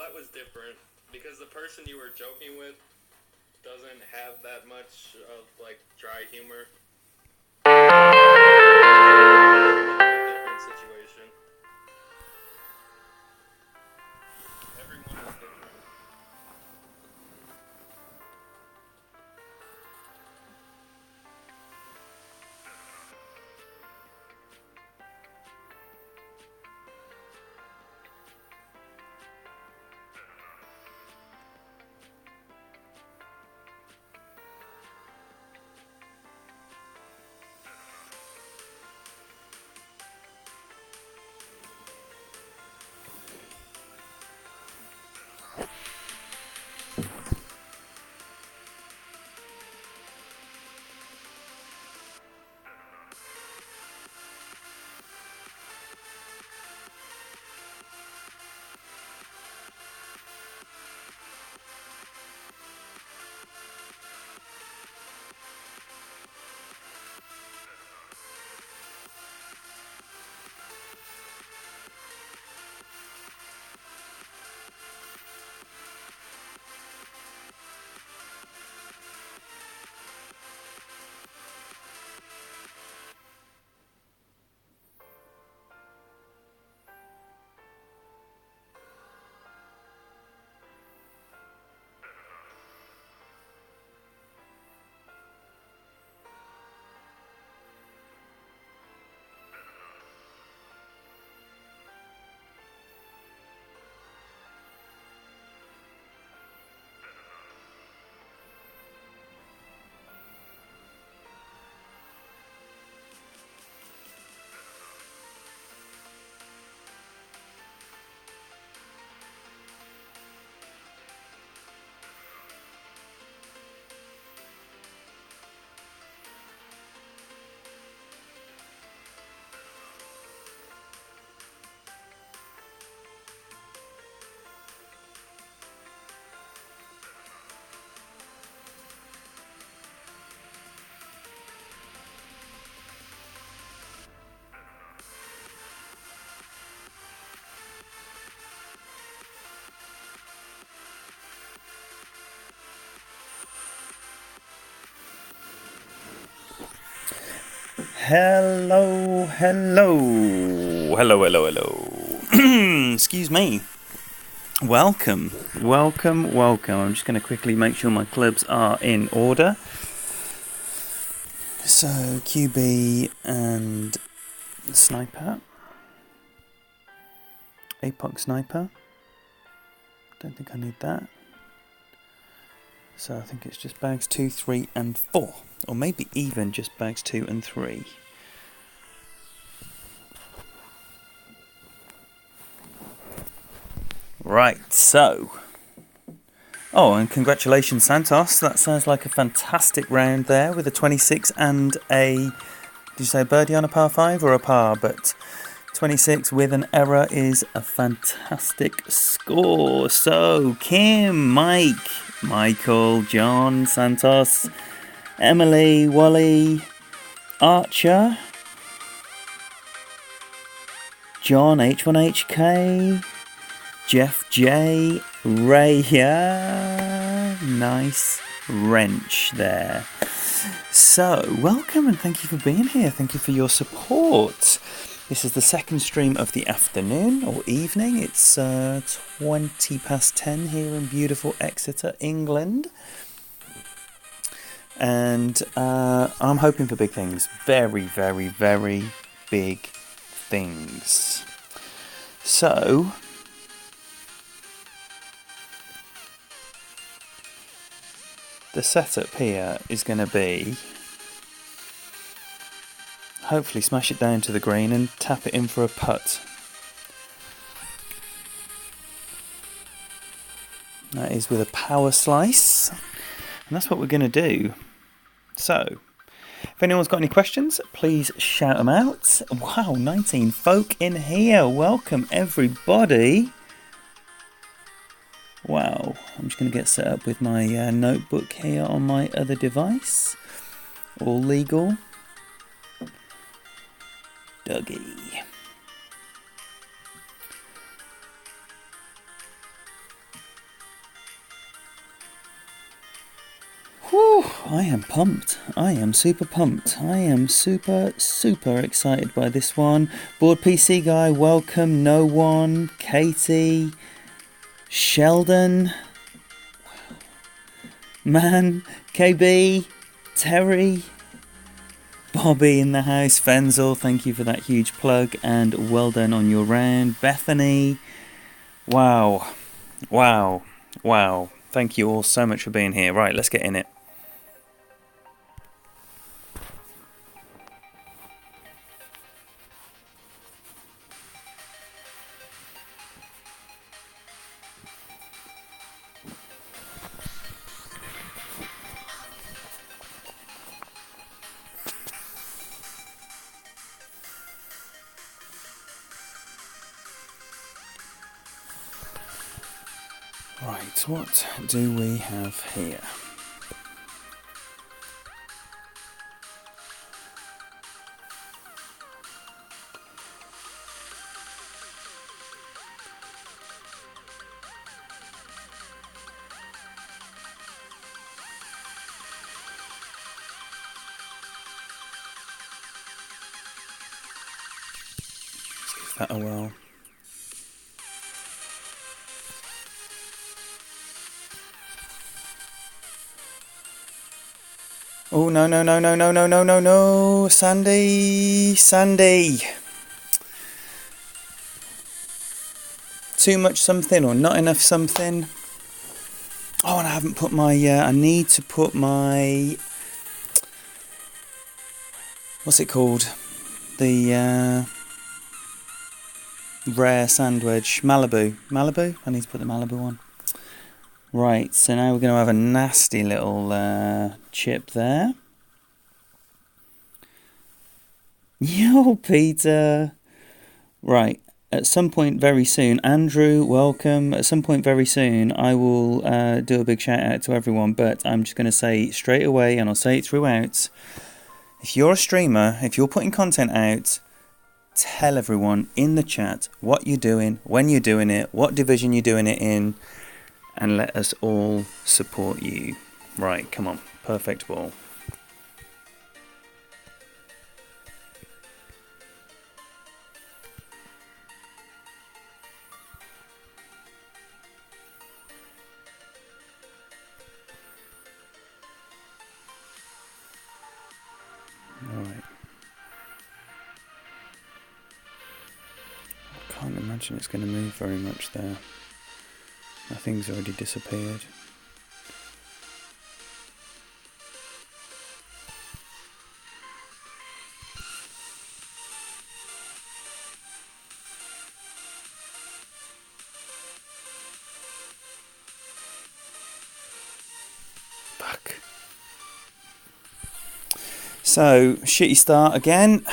that was different because the person you were joking with doesn't have that much of like dry humor. Different situation. Everyone is different. Hello. Excuse me. Welcome. I'm just going to quickly make sure my clubs are in order. So, QB and Sniper. Apoc Sniper. Don't think I need that. So I think it's just bags 2, 3 and 4. Or maybe even just bags 2 and 3. Right, so. Oh, and congratulations, Santos. That sounds like a fantastic round there with a 26 and a... Did you say a birdie on a par 5 or a par? But 26 with an error is a fantastic score. So, Kim, Mike, Michael, John, Santos, Emily, Wally, Archer, John, H1HK, Jeff J, Raya, nice wrench there. So, welcome and thank you for being here. Thank you for your support. This is the second stream of the afternoon or evening. It's 20 past 10 here in beautiful Exeter, England. And I'm hoping for big things. Very, very, very big things. So, the setup here is going to be hopefully smash it down to the green and tap it in for a putt. That is with a power slice. And that's what we're going to do. So, if anyone's got any questions, please shout them out. Wow, 19 folk in here. Welcome, everybody. Wow, I'm just going to get set up with my notebook here on my other device. All legal. Dougie. Whew, I am pumped. I am super pumped. I am super excited by this one. Board PC guy, welcome. No one, Katie, Sheldon, Man, KB, Terry, Bobby in the house, Fenzel, thank you for that huge plug, and well done on your round. Bethany, wow. Thank you all so much for being here. Right, let's get in it. Right, what do we have here? Let's give that a whirl. Oh, no, Sandy. Too much something or not enough something? Oh, and I haven't put my, I need to put my, what's it called? The rare sandwich, Malibu. I need to put the Malibu on. Right, so now we're going to have a nasty little chip there. Yo, Peter. Right, at some point very soon, Andrew, welcome. At some point very soon, I will do a big shout out to everyone, but I'm just going to say straight away, and I'll say it throughout, if you're a streamer, if you're putting content out, tell everyone in the chat what you're doing, when you're doing it, what division you're doing it in, and let us all support you. Right, come on, perfect ball. Alright. I can't imagine it's going to move very much there. Nothing's already disappeared. Fuck. So, shitty start again.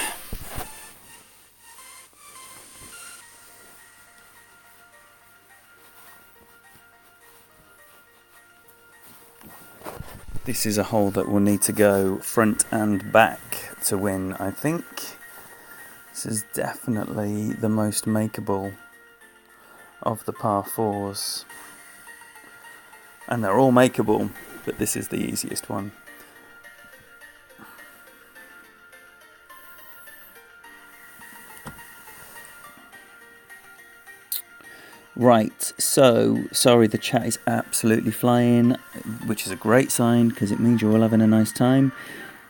This is a hole that will need to go front and back to win, I think. This is definitely the most makeable of the par fours. And they're all makeable, but this is the easiest one. Right, so, sorry, the chat is absolutely flying, which is a great sign because it means you're all having a nice time.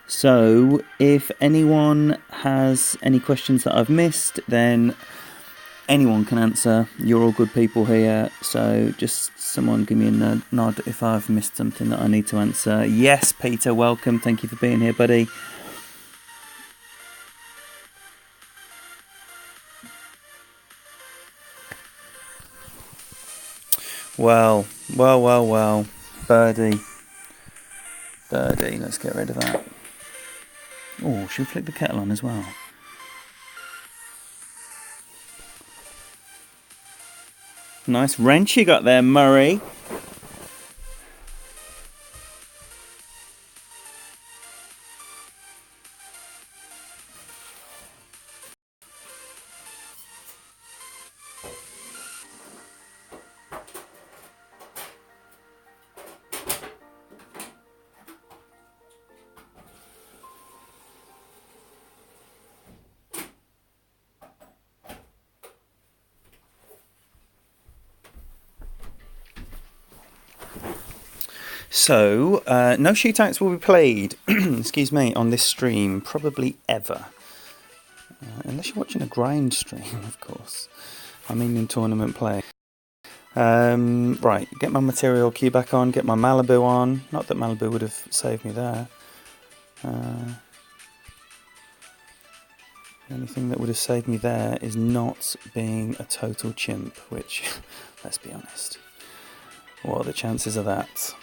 So, if anyone has any questions that I've missed, then anyone can answer. You're all good people here, so just someone give me a nod if I've missed something that I need to answer. Yes, Peter, welcome. Thank you for being here, buddy. Well. Birdie. Let's get rid of that. Oh, should we flick the kettle on as well? Nice wrench you got there, Murray. So, no shootouts will be played, excuse me, on this stream, probably ever. Unless you're watching a grind stream, of course. I mean in tournament play. Right, get my material queue back on, get my Malibu on. Not that Malibu would have saved me there. The only thing that would have saved me there is not being a total chimp, which, let's be honest, what are the chances of that?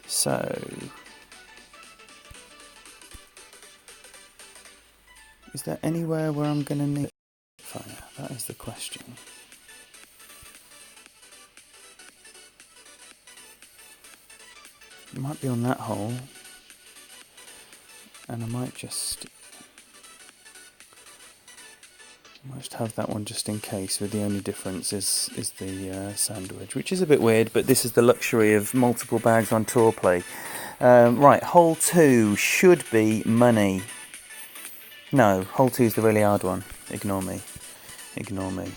So, is there anywhere where I'm going to need fire? That is the question. It might be on that hole, and I might just have that one just in case, with the only difference is the sandwich, which is a bit weird, but this is the luxury of multiple bags on tour play. Right, hole 2 should be money. No, hole 2 is the really hard one. Ignore me. Ignore me.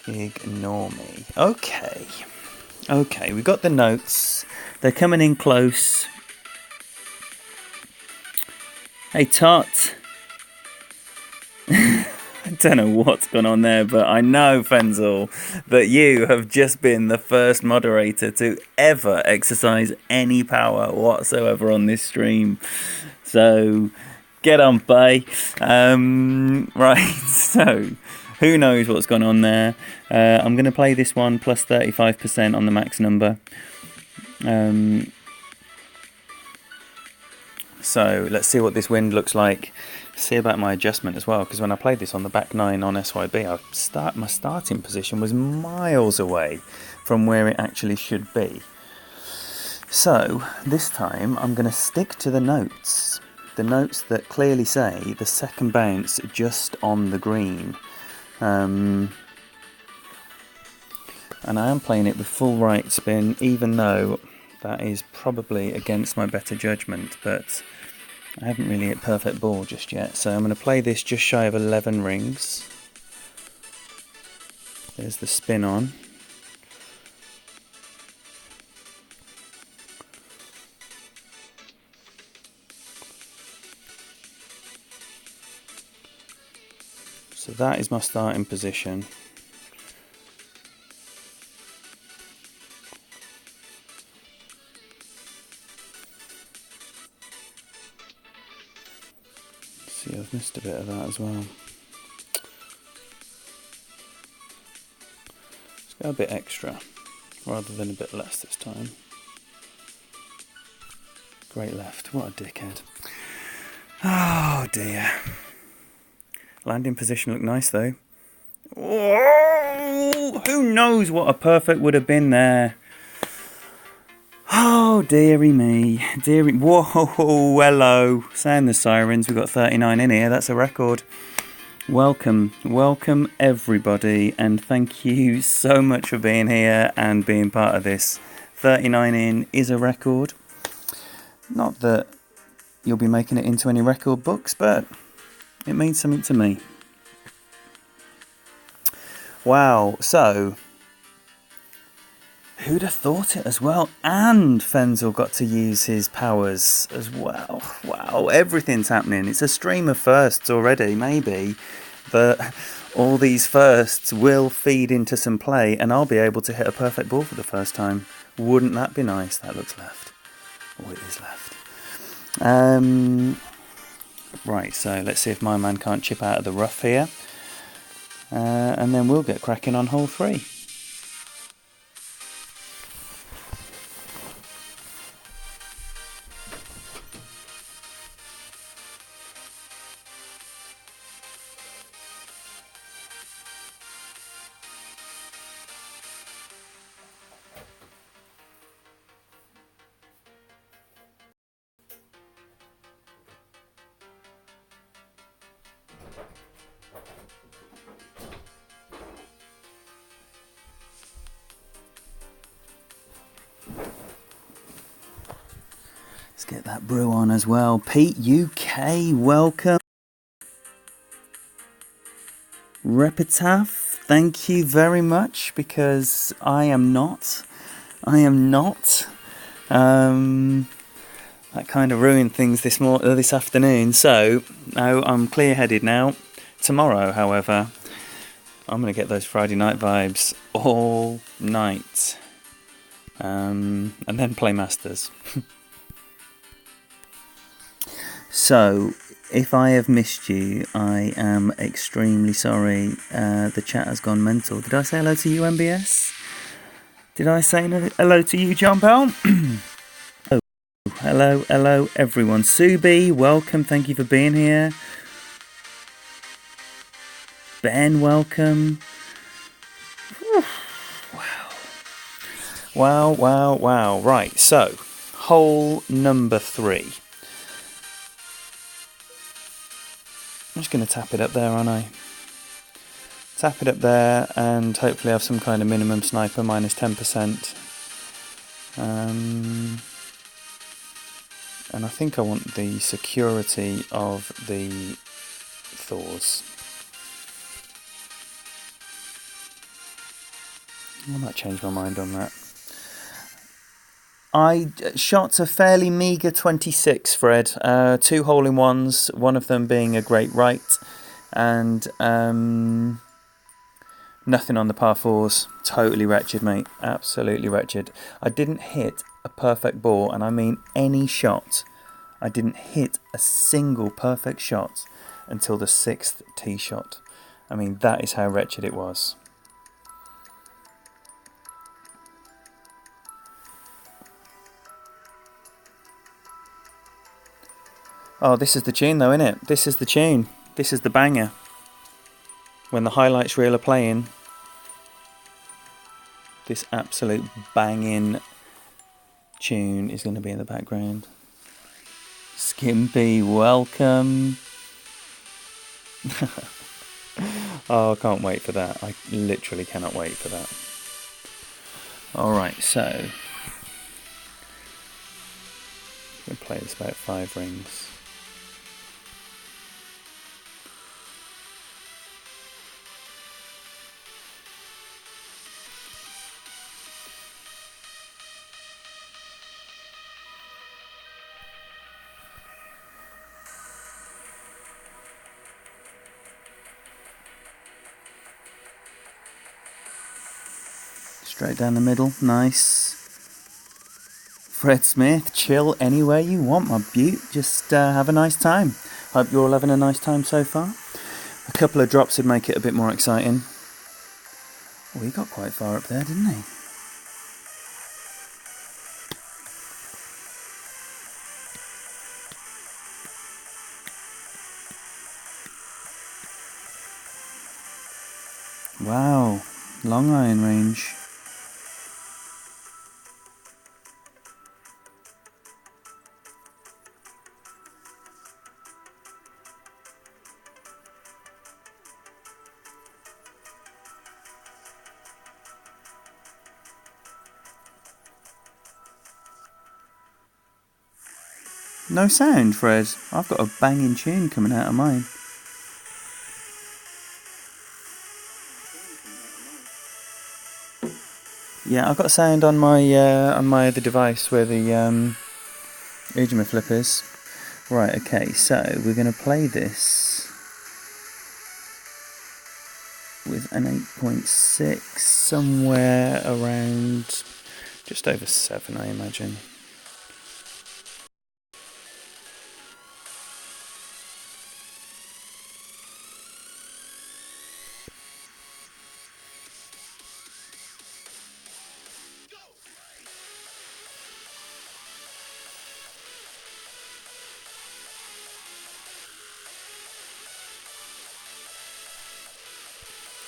Ignore me. Okay. Okay, we got the notes. They're coming in close. Hey, Tot. I don't know what's gone on there, but I know, Fenzel, that you have just been the first moderator to ever exercise any power whatsoever on this stream. So, get on, Bay. Right, so, who knows what's gone on there. I'm going to play this one plus 35% on the max number. So, let's see what this wind looks like. See about my adjustment as well, because when I played this on the back 9 on SYB, my starting position was miles away from where it actually should be. So, this time I'm going to stick to the notes that clearly say the second bounce just on the green. And I am playing it with full right spin, even though that is probably against my better judgment, but I haven't really hit perfect ball just yet, so I'm going to play this just shy of 11 rings. There's the spin on. So that is my starting position. See, I've missed a bit of that as well. Let's go a bit extra, rather than a bit less this time. Great left, what a dickhead. Oh dear. Landing position looked nice though. Whoa! Who knows what a perfect would have been there. Oh, dearie me. Dearie. Whoa, hello. Sound the sirens. We've got 39 in here. That's a record. Welcome. Welcome, everybody. And thank you so much for being here and being part of this. 39 in is a record. Not that you'll be making it into any record books, but it means something to me. Wow. So, who'd have thought it as well? And Fenzel got to use his powers as well. Wow, everything's happening. It's a stream of firsts already, maybe. But all these firsts will feed into some play, and I'll be able to hit a perfect ball for the first time. Wouldn't that be nice? That looks left. Oh, it is left. Right, so let's see if my man can't chip out of the rough here. And then we'll get cracking on hole 3. Let's get that brew on as well. Pete UK, welcome. Repitaph, thank you very much, because I am not. I am not. That kind of ruined things this afternoon. So, no, I'm clear-headed now. Tomorrow, however, I'm going to get those Friday night vibes all night. And then play Masters. So, if I have missed you, I am extremely sorry. The chat has gone mental. Did I say hello to you, MBS? Did I say hello to you, John Bell? Oh, hello, everyone. Subi, welcome. Thank you for being here. Ben, welcome. Wow. Right, so, hole number 3. I'm just going to tap it up there, aren't I? Tap it up there and hopefully have some kind of minimum sniper minus 10%. And I think I want the security of the Thors. I might change my mind on that. I shot a fairly meagre 26, Fred. 2 hole-in-ones, one of them being a great right, and nothing on the par 4s. Totally wretched, mate. Absolutely wretched. I didn't hit a perfect ball, and I mean any shot. I didn't hit a single perfect shot until the 6th tee shot. I mean, that is how wretched it was. Oh, this is the tune though, innit? This is the tune. This is the banger. When the highlights reel are playing, this absolute banging tune is going to be in the background. Skimpy, welcome. Oh, I can't wait for that. I literally cannot wait for that. Alright, so I'm going to play this about 5 rings. Straight down the middle, nice. Fred Smith, chill anywhere you want, my beaut. Just have a nice time. Hope you're all having a nice time so far. A couple of drops would make it a bit more exciting. Oh, he got quite far up there, didn't he? Wow, long iron range. No sound, Fred. I've got a banging tune coming out of mine. Yeah, I've got sound on my other device where the Ujima flip is. Right, okay, so we're going to play this with an 8.6, somewhere around just over 7, I imagine.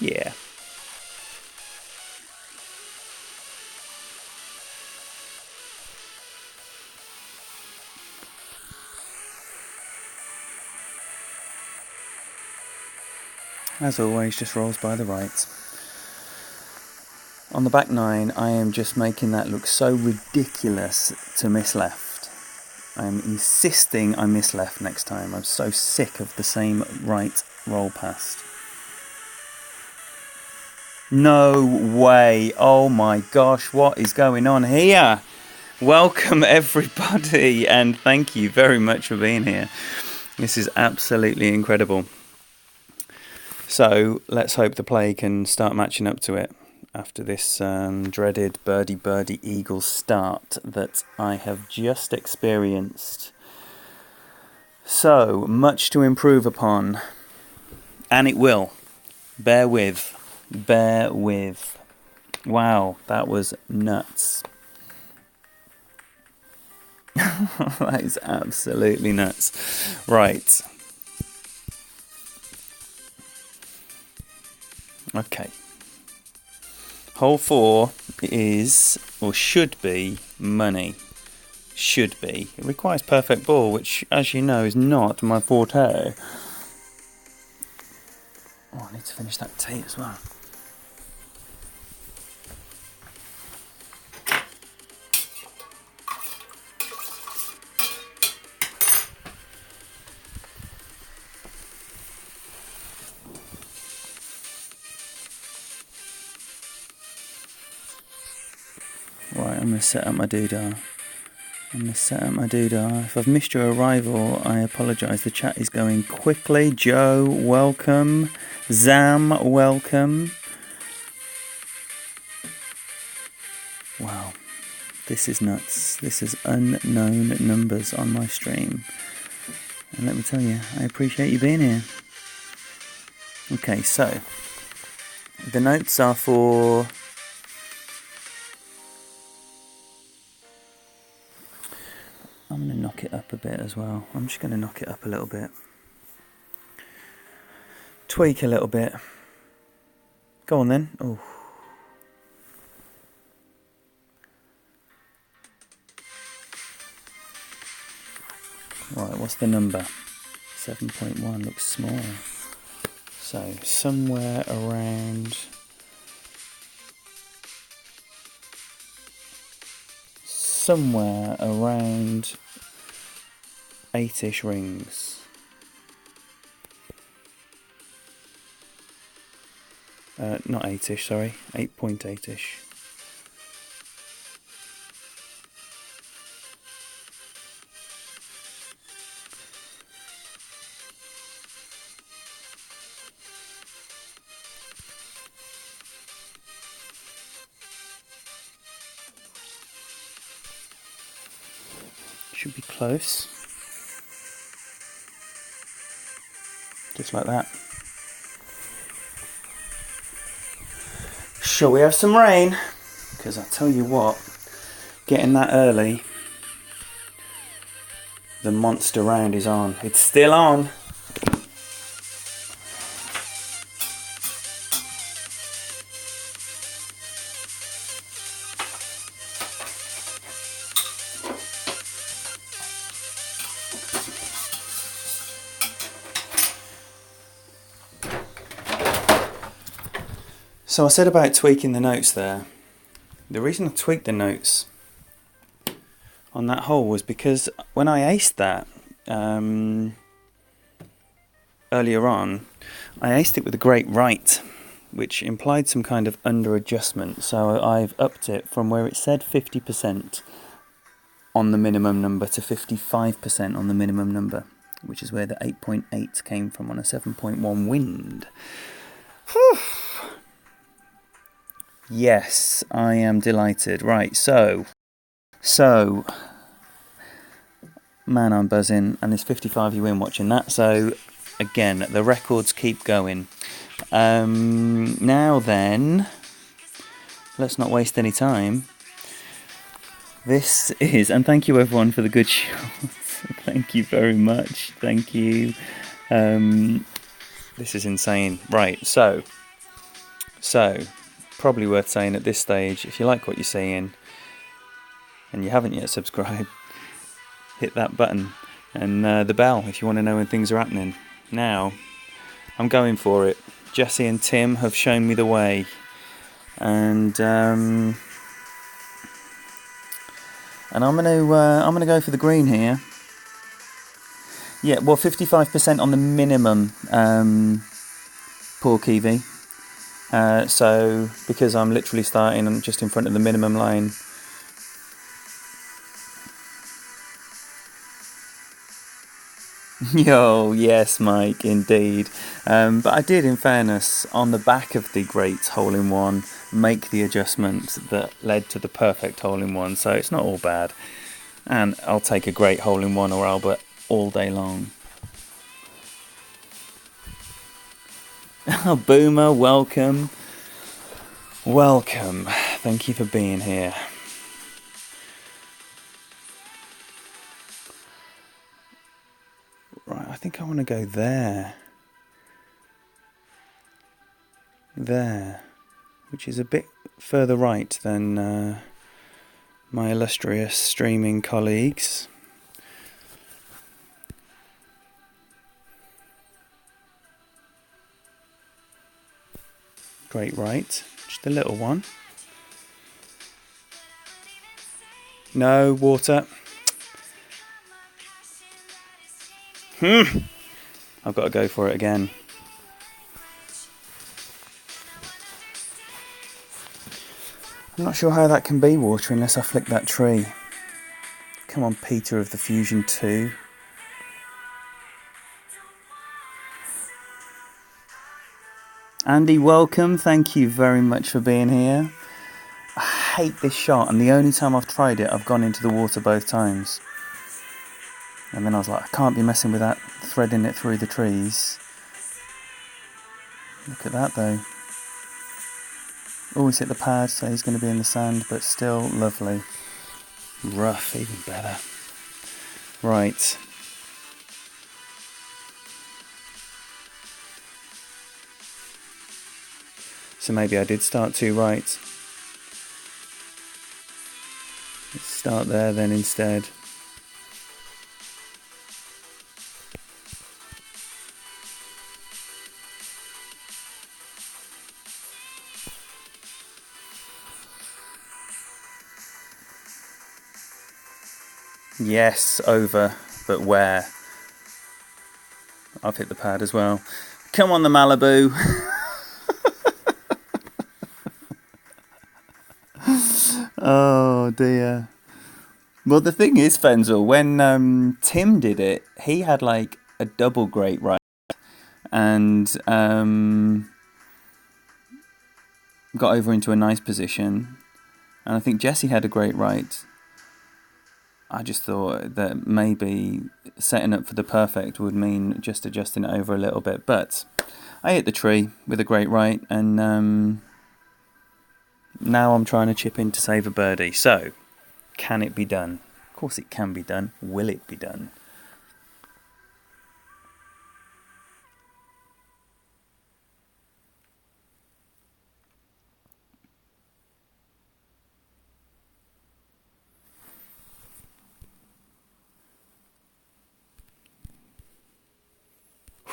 Yeah. As always, just rolls by the right. On the back 9, I am just making that look so ridiculous to miss left. I'm insisting I miss left next time. I'm so sick of the same right roll past. No way. Oh my gosh, what is going on here? Welcome everybody, and thank you very much for being here. This is absolutely incredible. So let's hope the play can start matching up to it after this dreaded birdie eagle start that I have just experienced. So much to improve upon, and it will. Bear with. Wow, that was nuts. That is absolutely nuts. Right. Okay. Hole 4 is, or should be, money. Should be. It requires perfect ball, which, as you know, is not my forte. Oh, I need to finish that tea as well. Right, I'm going to set up my doodah. If I've missed your arrival, I apologise. The chat is going quickly. Joe, welcome. Zam, welcome. Wow, this is nuts. This is unknown numbers on my stream. And let me tell you, I appreciate you being here. Okay, so the notes are for... I'm going to knock it up a bit as well. I'm just going to knock it up a little bit. Tweak a little bit. Go on then. Oh. Right, what's the number? 7.1 looks small. So, somewhere around... Somewhere around 8-ish rings. Not 8-ish, sorry. 8.8-ish. Should be close. Just like that. Shall we have some rain? Because I tell you what, getting that early, the monster round is on. It's still on. So I said about tweaking the notes there. The reason I tweaked the notes on that hole was because when I aced that earlier on, I aced it with a great right, which implied some kind of under adjustment. So I've upped it from where it said 50% on the minimum number to 55% on the minimum number, which is where the 8.8 came from on a 7.1 wind. Whew. Yes, I am delighted. Right, so, man, I'm buzzing, and there's 55 of you in watching that, so, again, the records keep going. Now then, let's not waste any time. This is, and thank you everyone for the good shots. Thank you very much, thank you. This is insane. Right, so, probably worth saying at this stage, if you like what you're seeing and you haven't yet subscribed, hit that button and the bell if you want to know when things are happening. Now, I'm going for it. Jesse and Tim have shown me the way, and I'm gonna go for the green here. Yeah, well, 55% on the minimum, Paul Keevy. So because I'm literally starting just in front of the minimum line, yo, yes, Mike, indeed. But I did, in fairness, on the back of the great hole-in-one, make the adjustment that led to the perfect hole-in-one, so it's not all bad. And I'll take a great hole-in-one or Albert all day long. Oh, Boomer, welcome. Welcome. Thank you for being here. Right, I think I want to go there. There. Which is a bit further right than my illustrious streaming colleagues. Great right. Just a little one. No, water. I've got to go for it again. I'm not sure how that can be water unless I flick that tree. Come on, Peter of the Fusion 2. Andy, welcome. Thank you very much for being here. I hate this shot, and the only time I've tried it, I've gone into the water both times. And then I was like, I can't be messing with that, threading it through the trees. Look at that though. Always hit the pad, so he's going to be in the sand, but still lovely. Rough, even better. Right. So maybe I did start too right. Let's start there then instead. Yes, over, but where? I've hit the pad as well. Come on, the Malibu. Oh dear. Well, the thing is, Fenzel, when Tim did it, he had like a double great right, and got over into a nice position. And I think Jesse had a great right. I just thought that maybe setting up for the perfect would mean just adjusting it over a little bit. But I hit the tree with a great right, and now I'm trying to chip in to save a birdie. So, can it be done? Of course it can be done. Will it be done?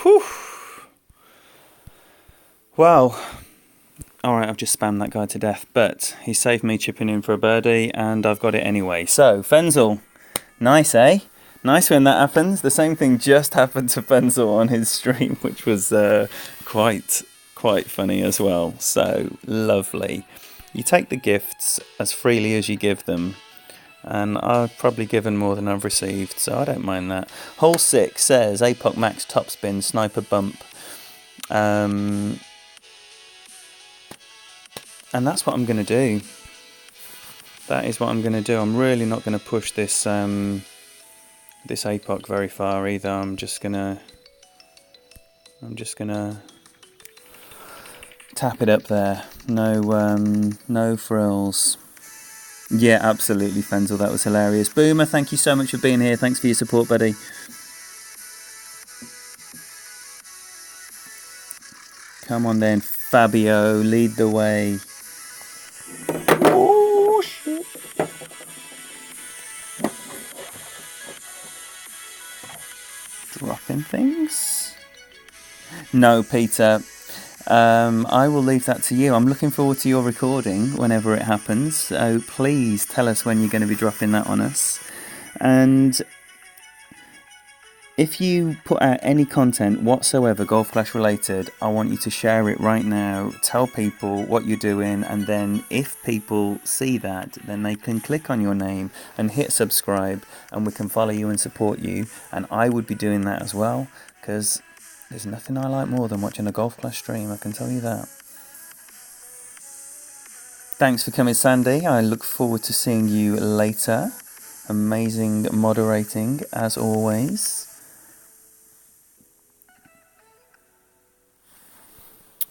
Whew. Well, alright, I've just spammed that guy to death, but he saved me chipping in for a birdie, and I've got it anyway. So, Fenzel, nice, eh? Nice when that happens. The same thing just happened to Fenzel on his stream, which was quite funny as well. So, lovely. You take the gifts as freely as you give them, and I've probably given more than I've received, so I don't mind that. Hole 6 says APOC Max Topspin Sniper Bump. And that's what I'm going to do. That is what I'm going to do. I'm really not going to push this this APOC very far either. I'm just gonna tap it up there. No frills. Yeah, absolutely, Fenzel. That was hilarious. Boomer, thank you so much for being here. Thanks for your support, buddy. Come on then, Fabio, lead the way. Oh, shit. Dropping things? No, Peter. I will leave that to you. I'm looking forward to your recording whenever it happens. So please tell us when you're going to be dropping that on us. And If you put out any content whatsoever Golf Clash related, I want you to share it right now. Tell people what you're doing, and then if people see that, then they can click on your name and hit subscribe, and we can follow you and support you. And I would be doing that as well, because there's nothing I like more than watching a Golf Clash stream, I can tell you that. Thanks for coming, Sandy. I look forward to seeing you later. Amazing moderating, as always.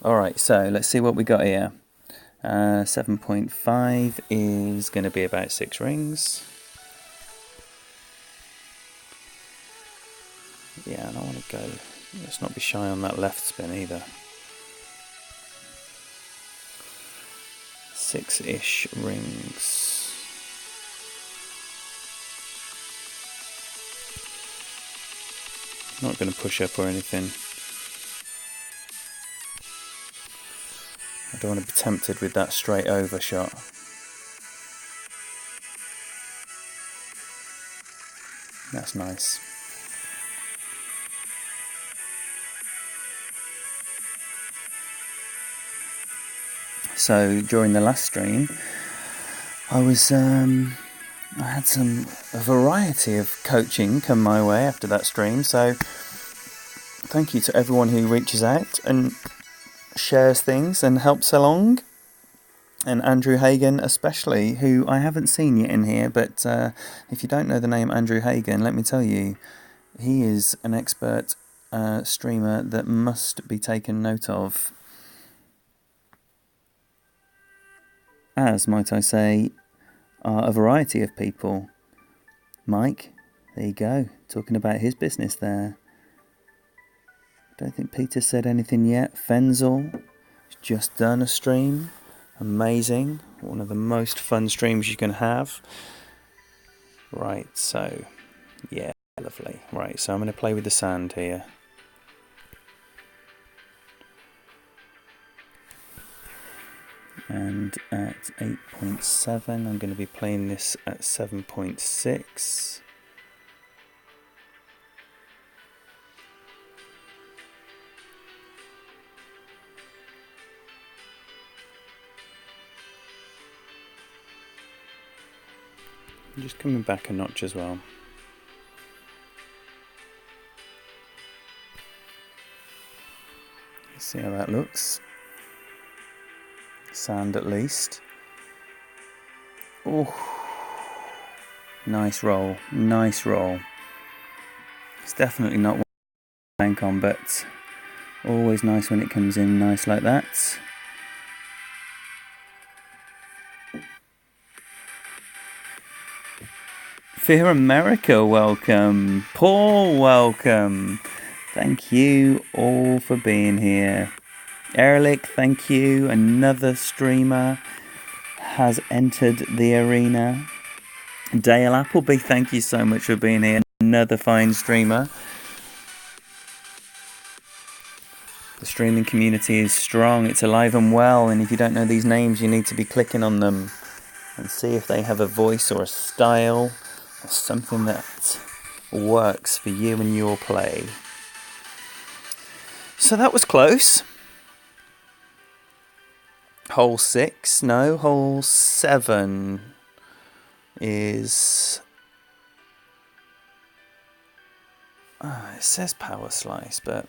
Alright, so let's see what we got here. 7.5 is going to be about 6 rings. Yeah, and I want to go. Let's not be shy on that left spin either. 6-ish rings. Not going to push up or anything. I don't want to be tempted with that straight over shot. That's nice. So during the last stream, I had a variety of coaching come my way after that stream. So thank you to everyone who reaches out and shares things and helps along, and Andrew Hagen especially, who I haven't seen yet in here, but if you don't know the name Andrew Hagen, let me tell you, he is an expert streamer that must be taken note of, as, might I say, are a variety of people. Mike, there you go, talking about his business there. Don't think Peter said anything yet. Fenzel just done a stream. Amazing. One of the most fun streams you can have. Right, so, yeah, lovely. Right, so I'm going to play with the sand here. And at 8.7, I'm going to be playing this at 7.6. I'm just coming back a notch as well. Let's see how that looks. Sand at least. Oh, nice roll, nice roll. It's definitely not what I bank on, but always nice when it comes in nice like that. Fear America, welcome. Paul, welcome. Thank you all for being here. Erlich, thank you. Another streamer has entered the arena. Dale Appleby, thank you so much for being here. Another fine streamer. The streaming community is strong. It's alive and well. And if you don't know these names, you need to be clicking on them and see if they have a voice or a style or something that works for you and your play. So that was close. Hole 6, no, hole 7 is... it says power slice, but...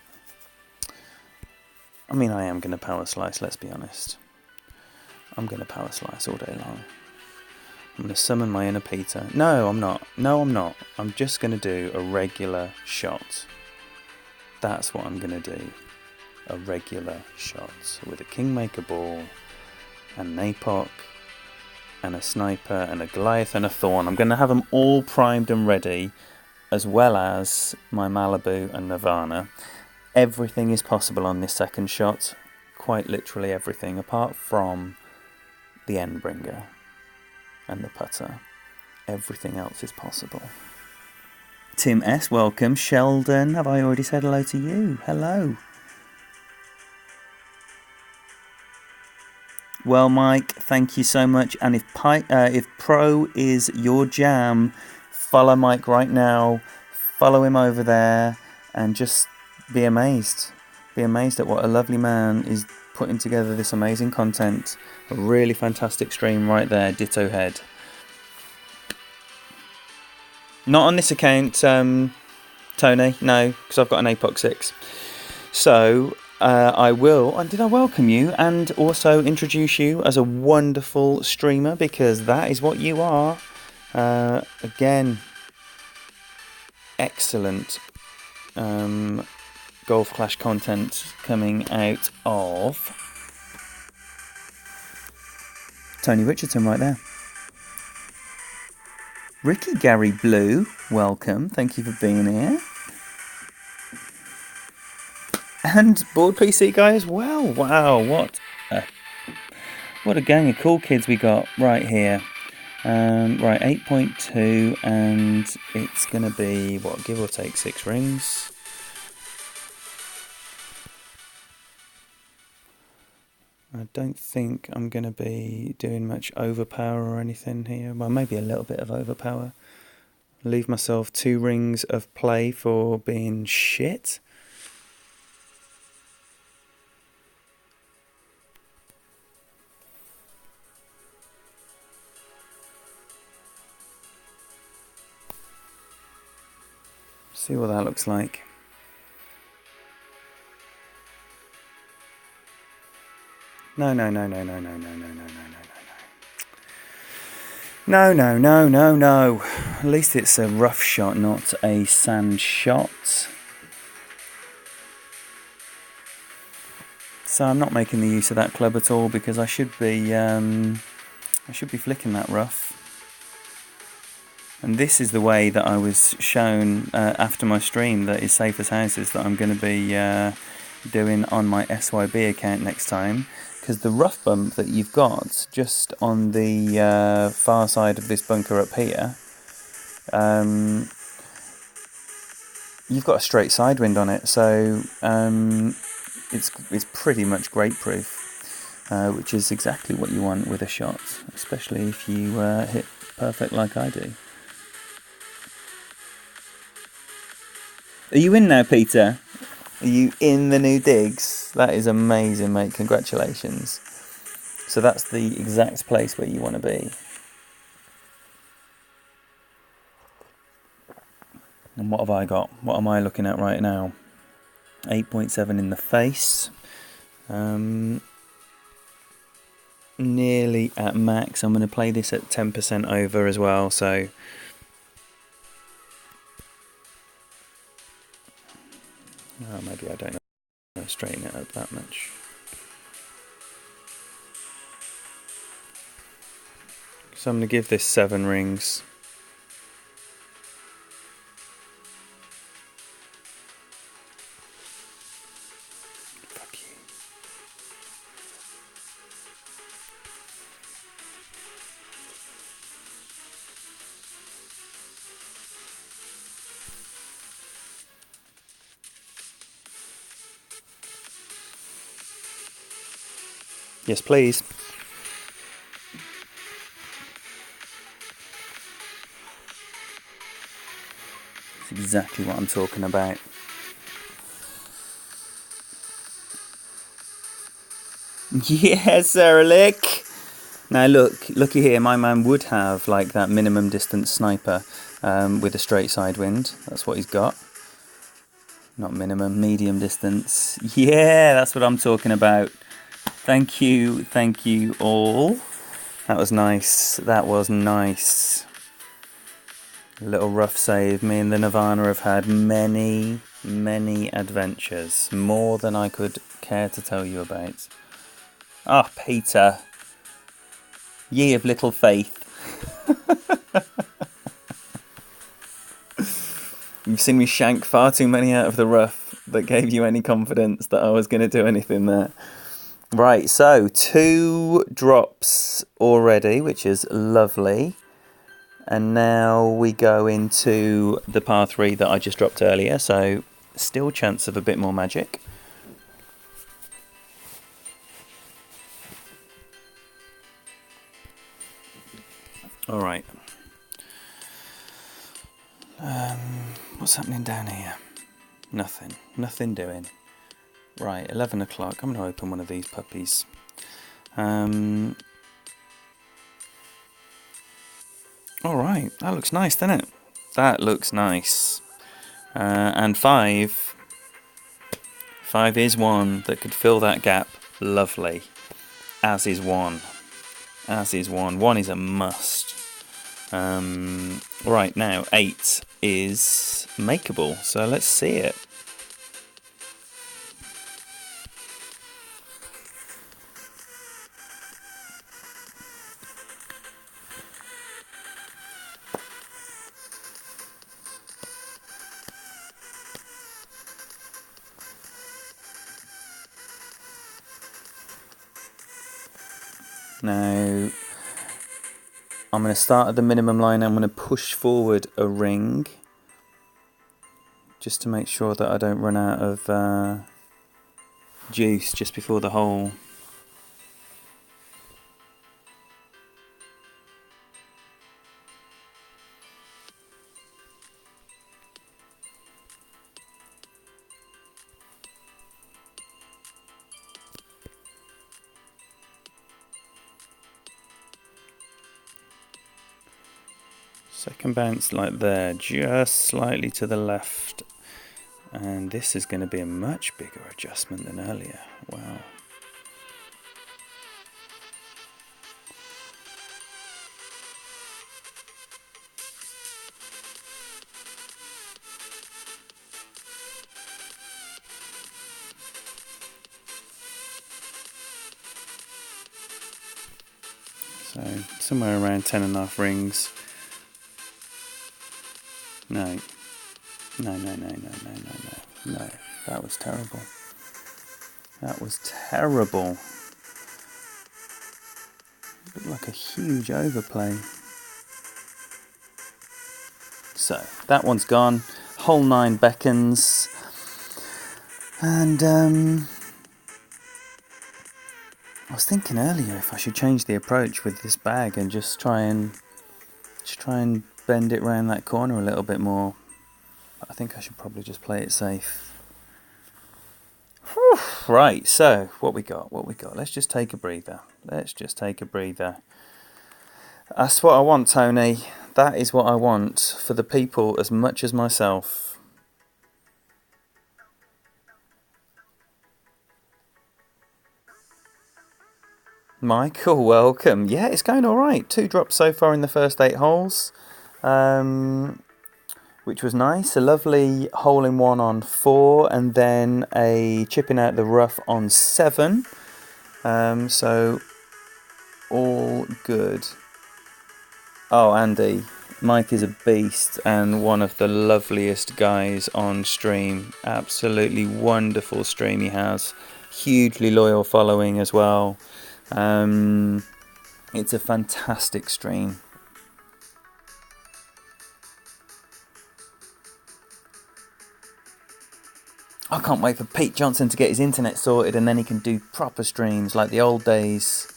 I mean, I am going to power slice, let's be honest. I'm going to power slice all day long. I'm going to summon my inner Peter. No, I'm not. No, I'm not. I'm just going to do a regular shot. That's what I'm going to do. A regular shot with a Kingmaker ball and an Apoc and a Sniper and a Goliath and a Thorn. I'm going to have them all primed and ready, as well as my Malibu and Nirvana. Everything is possible on this second shot. Quite literally everything, apart from the Endbringer and the putter. Everything else is possible. Tim S, welcome. Sheldon, have I already said hello to you? Hello. Well, Mike, thank you so much. And if Pro is your jam, follow Mike right now. follow him over there and just be amazed. Be amazed at what a lovely man is putting together this amazing content. A really fantastic stream right there, Ditto Head. Not on this account, Tony, no, because I've got an APOC 6. So I will, and did I welcome you and also introduce you as a wonderful streamer, because that is what you are. Again, excellent Golf Clash content coming out of Tony Richardson right there. Ricky Gary Blue, welcome. Thank you for being here. And Board PC guy as well. Wow, what a gang of cool kids we got right here. Right, 8.2, and it's going to be, what, give or take 6 rings. I don't think I'm going to be doing much overpower or anything here. Well, maybe a little bit of overpower. Leave myself 2 rings of play for being shit. See what that looks like. No. No. At least it's a rough shot, not a sand shot. So I'm not making the use of that club at all, because I should be flicking that rough. And this is the way that I was shown after my stream that is safe as houses that I'm going to be doing on my SYB account next time. Because the rough bump that you've got just on the far side of this bunker up here, you've got a straight side wind on it, so it's pretty much grate proof, which is exactly what you want with a shot, especially if you hit perfect like I do. Are you in now, Peter? Are you in the new digs? That is amazing, mate. Congratulations. So that's the exact place where you want to be. And what have I got? What am I looking at right now? 8.7 in the face. Nearly at max. I'm going to play this at 10% over as well, so... Oh, maybe I don't know. I'll straighten it up that much. So I'm going to give this 7 rings. Fuck you. Yes, please. That's exactly what I'm talking about. Yes, Sarah Lick. Now looky here, my man would have like that minimum distance sniper with a straight side wind. That's what he's got. Not minimum, medium distance. Yeah, that's what I'm talking about. Thank you all. That was nice. That was nice. A little rough save. Me and the Nirvana have had many adventures. More than I could care to tell you about. Ah, Peter. Ye of little faith. You've seen me shank far too many out of the rough that gave you any confidence that I was going to do anything there. Right, so 2 drops already, which is lovely. And now we go into the par 3 that I just dropped earlier, so still chance of a bit more magic. All right. What's happening down here? Nothing. Nothing doing. Right, 11 o'clock. I'm going to open one of these puppies. Alright, that looks nice, doesn't it? That looks nice. And 5 is one that could fill that gap. Lovely. As is 1. As is 1. 1 is a must. Right, now 8 is makeable, so let's see it. Now, I'm going to start at the minimum line. I'm going to push forward a ring just to make sure that I don't run out of juice just before the hole. Second bounce like there, just slightly to the left. And this is going to be a much bigger adjustment than earlier. Wow. So somewhere around 10.5 rings. No, that was terrible. That was terrible. Looked like a huge overplay. So, that one's gone. Hole 9 beckons. And, I was thinking earlier if I should change the approach with this bag and just try and bend it round that corner a little bit more. But I think I should probably just play it safe. Whew. Right, so what we got? Let's just take a breather. That's what I want, Tony. That is what I want for the people as much as myself. Michael, welcome. Yeah, it's going all right. 2 drops so far in the first 8 holes, which was nice. A lovely hole-in-one on 4, and then a chipping out the rough on 7. So all good. Oh, Andy, Mike is a beast and one of the loveliest guys on stream. Absolutely wonderful stream he has. Hugely loyal following as well. It's a fantastic stream. I can't wait for Pete Johnson to get his internet sorted and then he can do proper streams like the old days.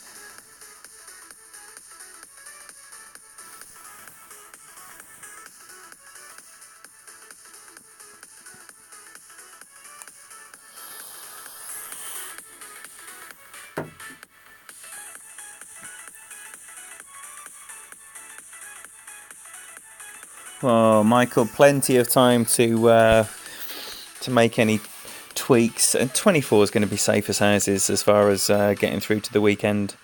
Oh, Michael, plenty of time to make any tweaks. And 24 is going to be safe as houses as far as getting through to the weekend.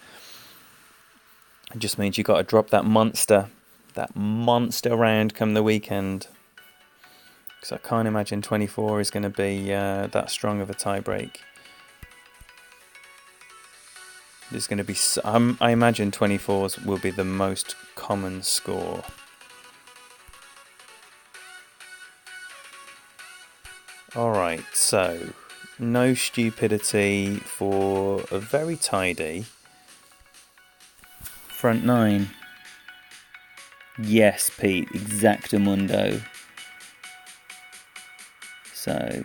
It just means you got to drop that monster round come the weekend. Because I can't imagine 24 is going to be that strong of a tie break. There's going to be. I imagine 24s will be the most common score. Alright, so no stupidity for a very tidy front 9. Yes, Pete, exactamundo. So,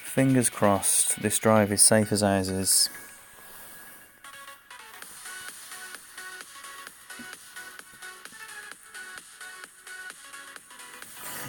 fingers crossed, this drive is safe as houses.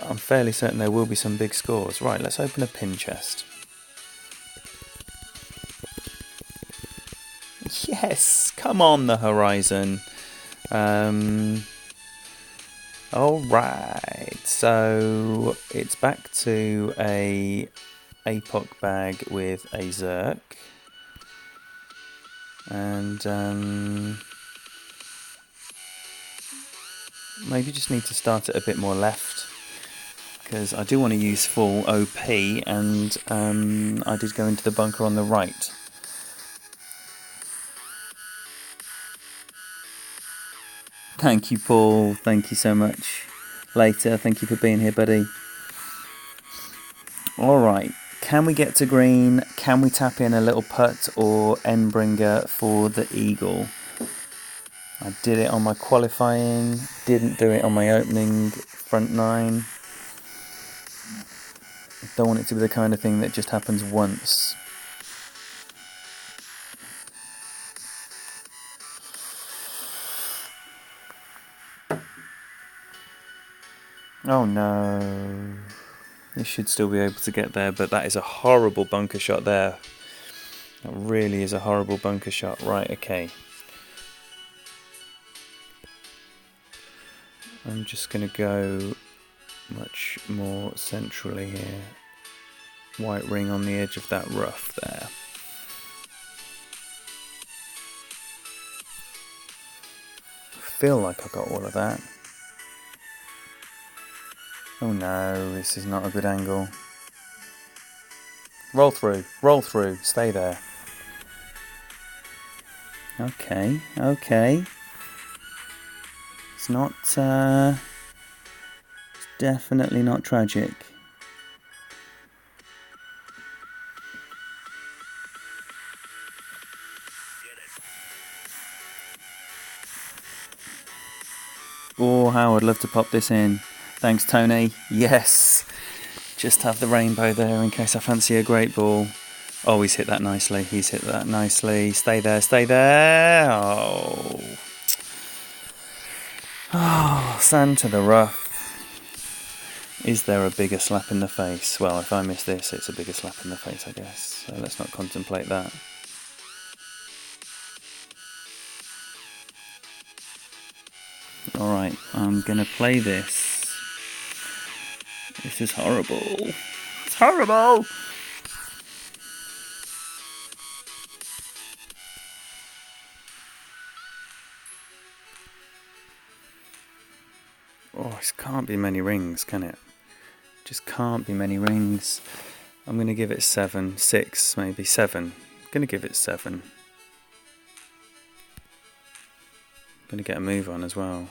I'm fairly certain there will be some big scores. Right, let's open a pin chest. Yes, come on the horizon. Alright, so it's back to a APOC bag with a Zerk. And maybe just need to start it a bit more left, because I do want to use full OP, and I did go into the bunker on the right. Thank you, Paul. Thank you so much. Later, thank you for being here, buddy. Alright, can we get to green? Can we tap in a little putt or Endbringer for the eagle? I did it on my qualifying, didn't do it on my opening front nine. Don't want it to be the kind of thing that just happens once. Oh no. This should still be able to get there, but that is a horrible bunker shot there. That really is a horrible bunker shot. Right, okay. I'm just going to go much more centrally here. White ring on the edge of that rough there. I feel like I got all of that. Oh no, this is not a good angle. Roll through, stay there. Okay, okay. It's not, it's definitely not tragic. Oh, how I'd love to pop this in. Thanks, Tony. Yes! Just have the rainbow there in case I fancy a great ball. Oh, he's hit that nicely. He's hit that nicely. Stay there, stay there. Oh. Oh, sand to the rough. Is there a bigger slap in the face? Well, if I miss this, it's a bigger slap in the face, I guess. So let's not contemplate that. Alright, I'm going to play this. This is horrible. It's horrible! Oh, it can't be many rings, can it? Just can't be many rings. I'm going to give it 7, 6, maybe 7. I'm going to give it 7. I'm going to get a move on as well.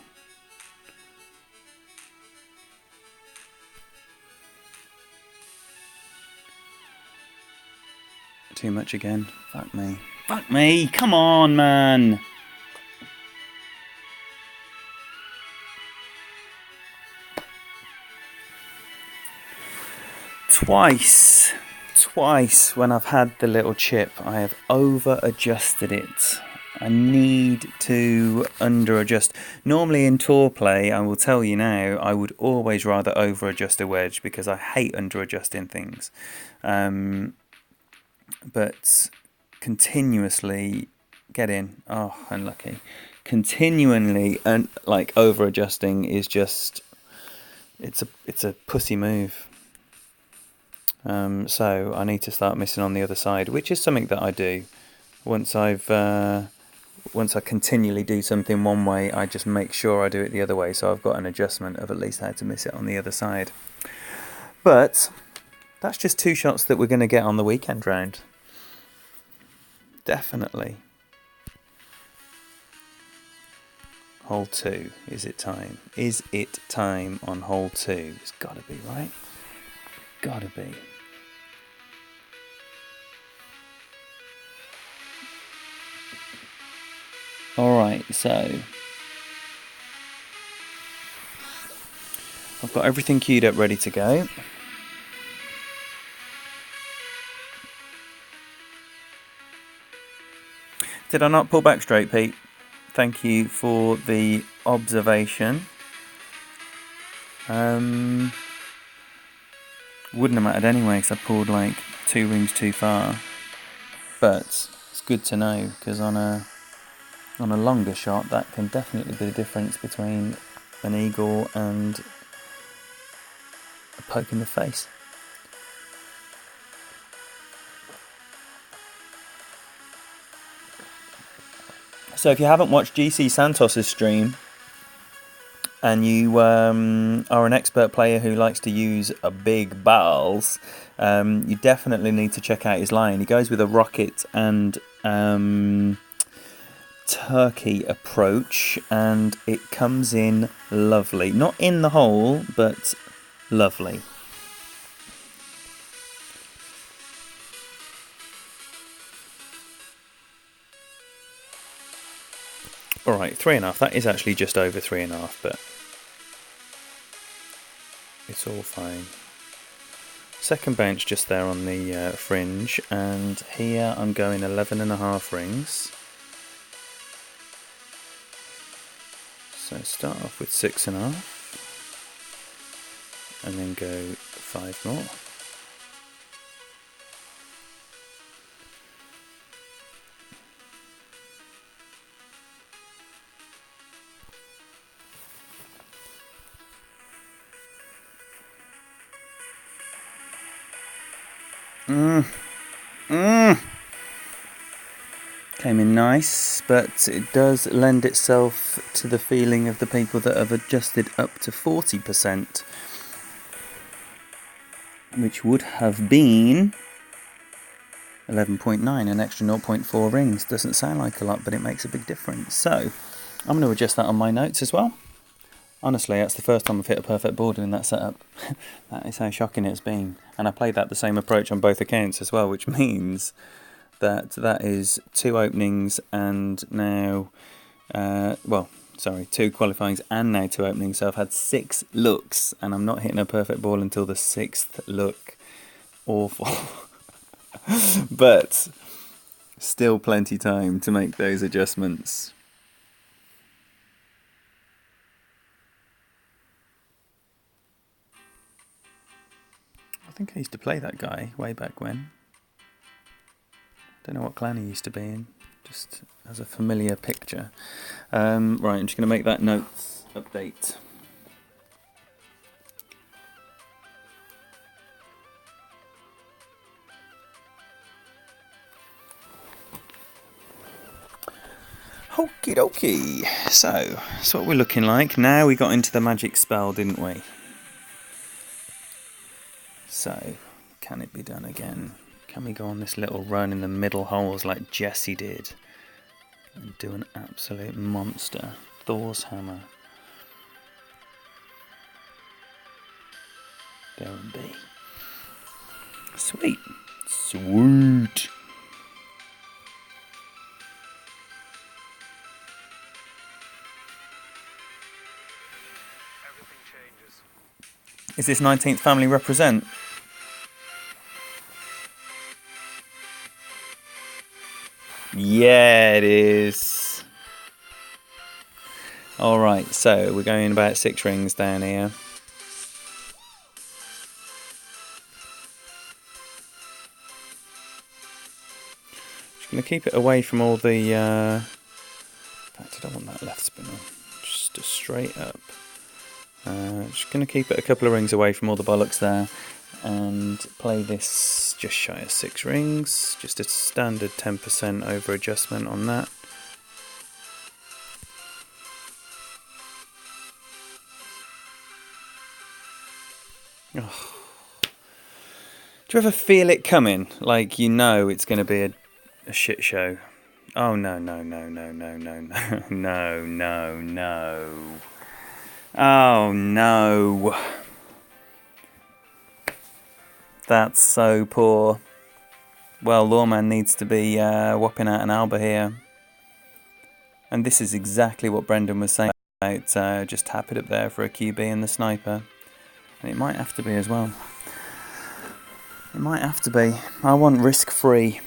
Too much again. Fuck me. Fuck me! Come on, man! Twice when I've had the little chip, I have over adjusted it. I need to under adjust. Normally in tour play, I will tell you now, I would always rather over adjust a wedge because I hate under adjusting things. But continuously get in. Oh, unlucky. Continually and like over adjusting is just it's a pussy move. So I need to start missing on the other side, which is something that I do. Once I continually do something one way, I just make sure I do it the other way. So I've got an adjustment of at least how to miss it on the other side. But that's just 2 shots that we're going to get on the weekend round. Definitely. Hole 2. Is it time? Is it time on hole 2? It's got to be, right? Got to be. Alright, so I've got everything queued up ready to go. Did I not pull back straight, Pete? Thank you for the observation. Wouldn't have mattered anyway because I pulled like 2 rings too far. But it's good to know because on a longer shot that can definitely be the difference between an eagle and a poke in the face. So if you haven't watched GC Santos's stream and you are an expert player who likes to use a big balls, you definitely need to check out his line. He goes with a rocket and turkey approach, and it comes in lovely. Not in the hole, but lovely. Alright, 3.5. That is actually just over 3.5, but it's all fine. Second bounce just there on the fringe, and here I'm going 11.5 rings. So start off with 6.5, and then go 5 more. Came in nice, but it does lend itself to the feeling of the people that have adjusted up to 40%, which would have been 11.9, an extra 0.4 rings. Doesn't sound like a lot, but it makes a big difference. So I'm going to adjust that on my notes as well. Honestly, that's the first time I've hit a perfect board in that setup. That is how shocking it's been. And I played that the same approach on both accounts as well, which means that is 2 openings and now, 2 qualifyings and now 2 openings. So I've had 6 looks and I'm not hitting a perfect ball until the 6th look. Awful. But still plenty time to make those adjustments. I think I used to play that guy way back when. Don't know what clan he used to be in, just as a familiar picture. Right, I'm just going to make that notes update. Okie dokie. So, that's what we're looking like. Now we got into the magic spell, didn't we? So, can it be done again? Can we go on this little run in the middle holes like Jesse did and do an absolute monster? Thor's hammer. There and be. Sweet. Sweet. Everything changes. Is this 19th family represent? Yeah, it is. Alright, so we're going about 6 rings down here. Just going to keep it away from all the... In fact, I don't want that left spinner. Just a straight up. Just going to keep it a couple of rings away from all the bollocks there. And play this just shy of 6 rings, just a standard 10% over adjustment on that. Oh. Do you ever feel it coming? Like you know it's going to be a shit show? Oh no, no, no, no, no, no, no, no, no, no. Oh no. That's so poor. Well, Lawman needs to be whopping out an Alba here. And this is exactly what Brendan was saying about just tap it up there for a QB and the sniper. And it might have to be as well. It might have to be. I want risk-free.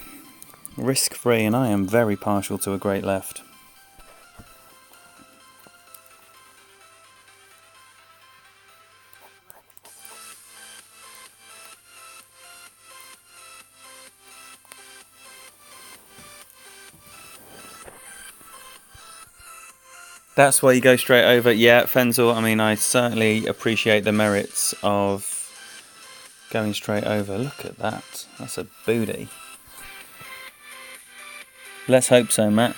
Risk-free, and I am very partial to a great left. That's why you go straight over. Yeah, Fenzel, I mean, I certainly appreciate the merits of going straight over. Look at that. That's a booty. Let's hope so, Matt.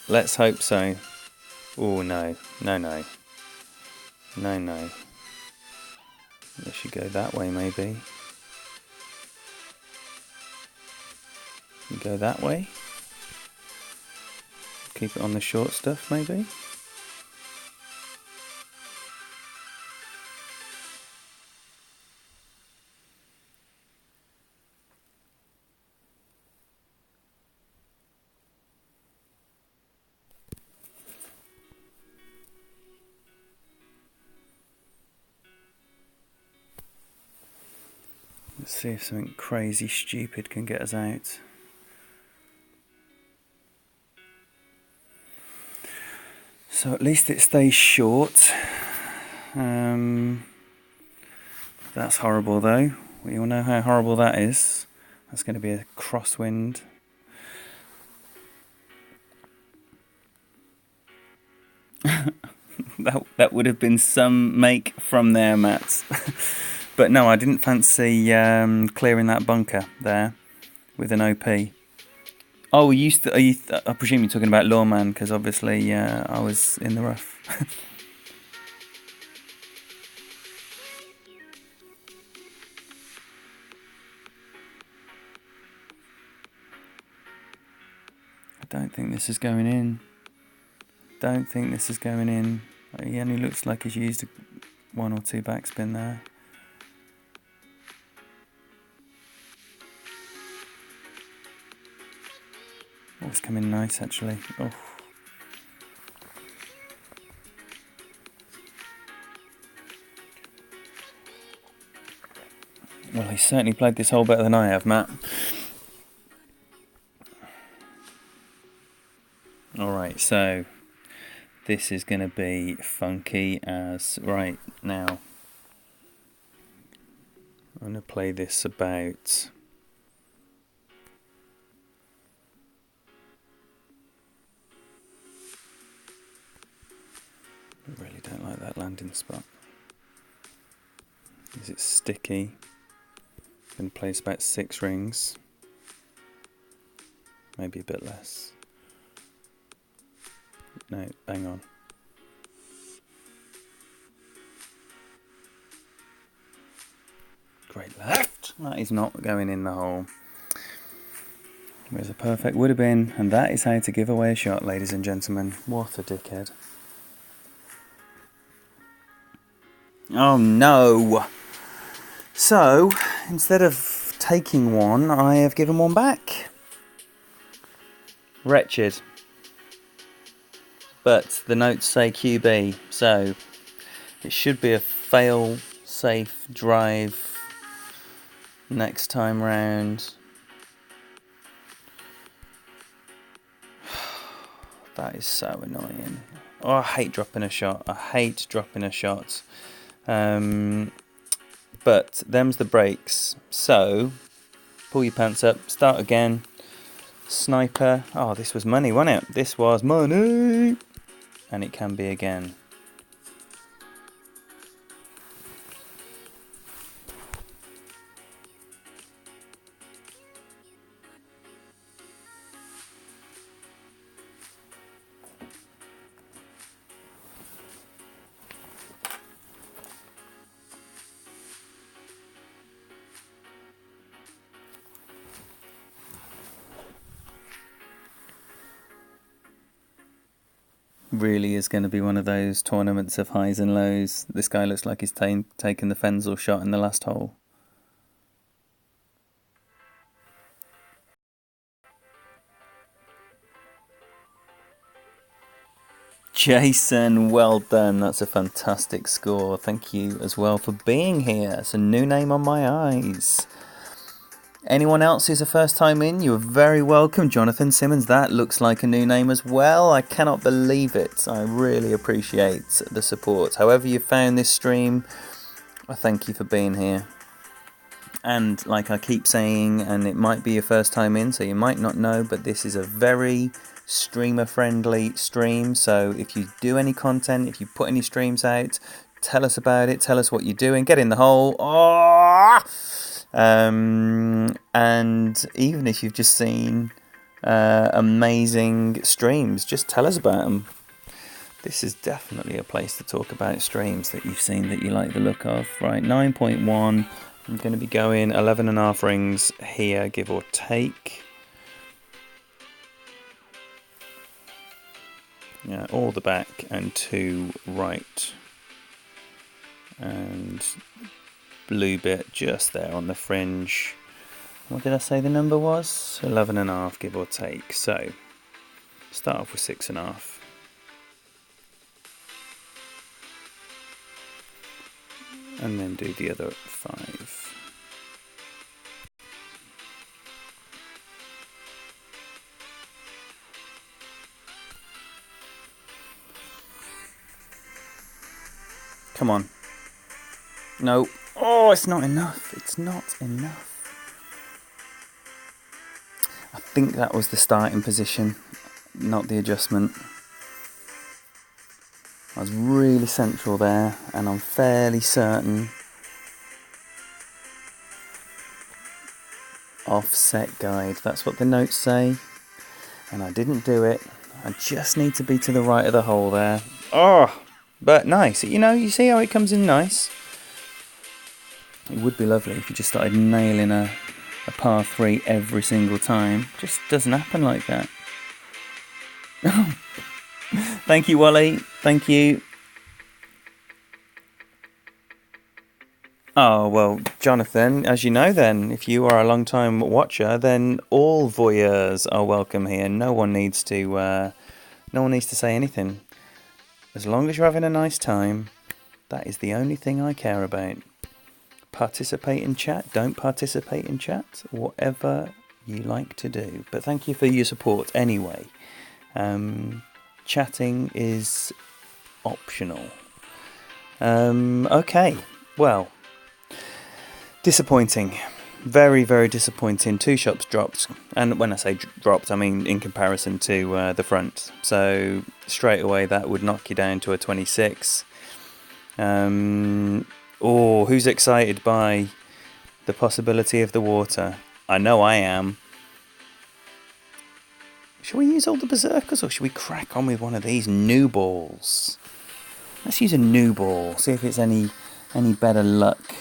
Let's hope so. Oh, no. No, no. No, no. I should go that way, maybe. You go that way. Keep it on the short stuff, maybe. Let's see if something crazy stupid can get us out. So at least it stays short. That's horrible though. We all know how horrible that is. That's going to be a crosswind. that would have been some make from there, Matt. But no, I didn't fancy clearing that bunker there with an OP. Oh, I presume you're talking about Lawman, because obviously I was in the rough. I don't think this is going in. Don't think this is going in. He only looks like he's used one or two backspin there. Oh, it's coming nice actually. Oh. Well, he certainly played this hole better than I have, Matt. Alright, so this is going to be funky as... Right, now I'm going to play this about... I really don't like that landing spot. Is it sticky? I'm going to place about 6 rings. Maybe a bit less. No, bang on. Great left. That is not going in the hole. Whereas a perfect would have been, and that is how to give away a shot, ladies and gentlemen. What a dickhead. Oh no! So, instead of taking one, I have given one back. Wretched. But the notes say QB, so it should be a fail-safe drive next time round. That is so annoying. Oh, I hate dropping a shot. I hate dropping a shot. But them's the breaks. So, pull your pants up, start again. Sniper. Oh, this was money, wasn't it? This was money! And it can be again. Really is going to be one of those tournaments of highs and lows. This guy looks like he's taken the Fenzel shot in the last hole. Jason, well done. That's a fantastic score. Thank you as well for being here. It's a new name on my eyes. Anyone else who's a first time in, you're very welcome. Jonathan Simmons, that looks like a new name as well. I cannot believe it. I really appreciate the support. However you found this stream, I thank you for being here. And like I keep saying, and it might be your first time in, so you might not know, but this is a very streamer-friendly stream. So if you do any content, if you put any streams out, tell us about it. Tell us what you're doing. Get in the hole. Oh! And even if you've just seen amazing streams, just tell us about them. This is definitely a place to talk about streams that you've seen that you like the look of. Right, 9.1. I'm going to be going 11.5 rings here, give or take. Yeah, all the back and 2 right. And blue bit just there on the fringe. What did I say the number was? 11.5, give or take. So, start off with 6.5. And then do the other 5. Come on. No. Oh, it's not enough. It's not enough. I think that was the starting position, not the adjustment. I was really central there, and I'm fairly certain. Offset guide, that's what the notes say. And I didn't do it. I just need to be to the right of the hole there. Oh, but nice. You know, you see how it comes in nice? It would be lovely if you just started nailing a par 3 every single time. Just doesn't happen like that. Thank you, Wally. Thank you. Oh, well, Jonathan, as you know then, if you are a long-time watcher, then all voyeurs are welcome here. No one needs to say anything. As long as you're having a nice time, that is the only thing I care about. Participate in chat, don't participate in chat, whatever you like to do. But thank you for your support anyway. Chatting is optional. Okay, well, disappointing. Very, very disappointing. 2 shots dropped. And when I say dropped, I mean in comparison to the front. So straight away that would knock you down to a 26. Oh, who's excited by the possibility of the water? I know I am. Shall we use all the berserkers or should we crack on with one of these new balls? Let's use a new ball, see if it's any better luck.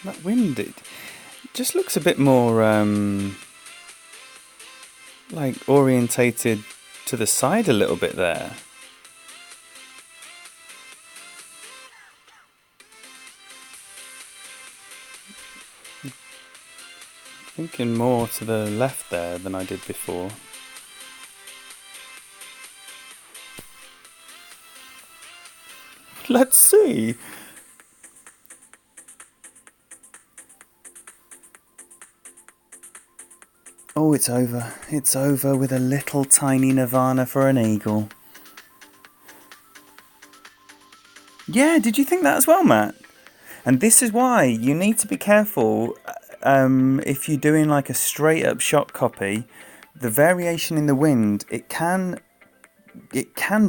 That wind, it just looks a bit more like orientated to the side a little bit there. Thinking more to the left there than I did before. Let's see. Oh, it's over. It's over with a little tiny nirvana for an eagle. Yeah, did you think that as well, Matt? And this is why you need to be careful if you're doing like a straight up shot copy. The variation in the wind, it can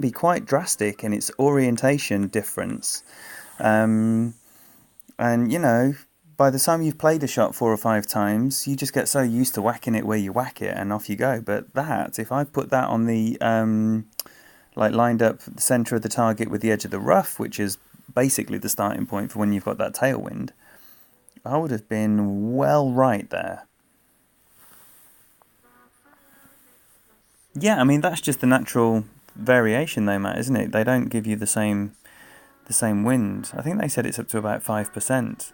be quite drastic in its orientation difference. And you know, by the time you've played a shot 4 or 5 times, you just get so used to whacking it where you whack it and off you go. But that, if I put that on the, like lined up the centre of the target with the edge of the rough, which is basically the starting point for when you've got that tailwind, I would have been well right there. Yeah, I mean, that's just the natural variation though, Matt, isn't it? They don't give you the same wind. I think they said it's up to about 5%.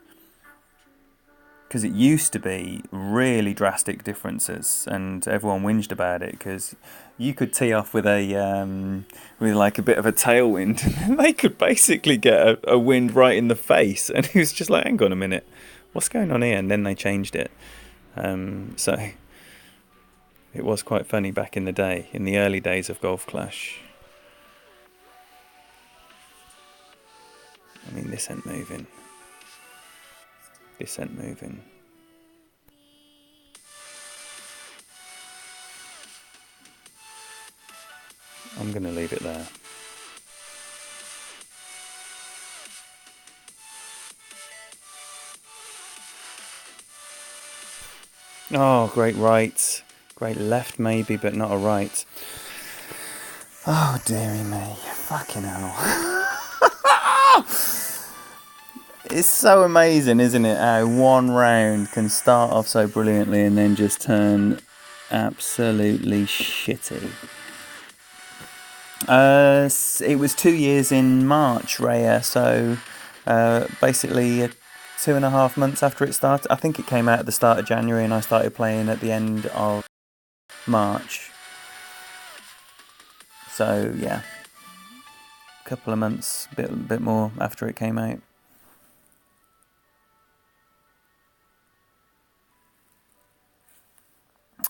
because it used to be really drastic differences, and everyone whinged about it because you could tee off with with like a bit of a tailwind, and they could basically get a wind right in the face, and it was just like, hang on a minute, what's going on here? And then they changed it. So it was quite funny back in the day, in the early days of Golf Clash. I mean, this ain't moving. This ain't moving. I'm going to leave it there. Oh, great right. Great left maybe, but not a right. Oh, dearie me. Fucking hell. It's so amazing, isn't it, how one round can start off so brilliantly and then just turn absolutely shitty. It was 2 years in March, Raya, so basically 2.5 months after it started. I think it came out at the start of January and I started playing at the end of March. So, yeah, a couple of months, bit more after it came out.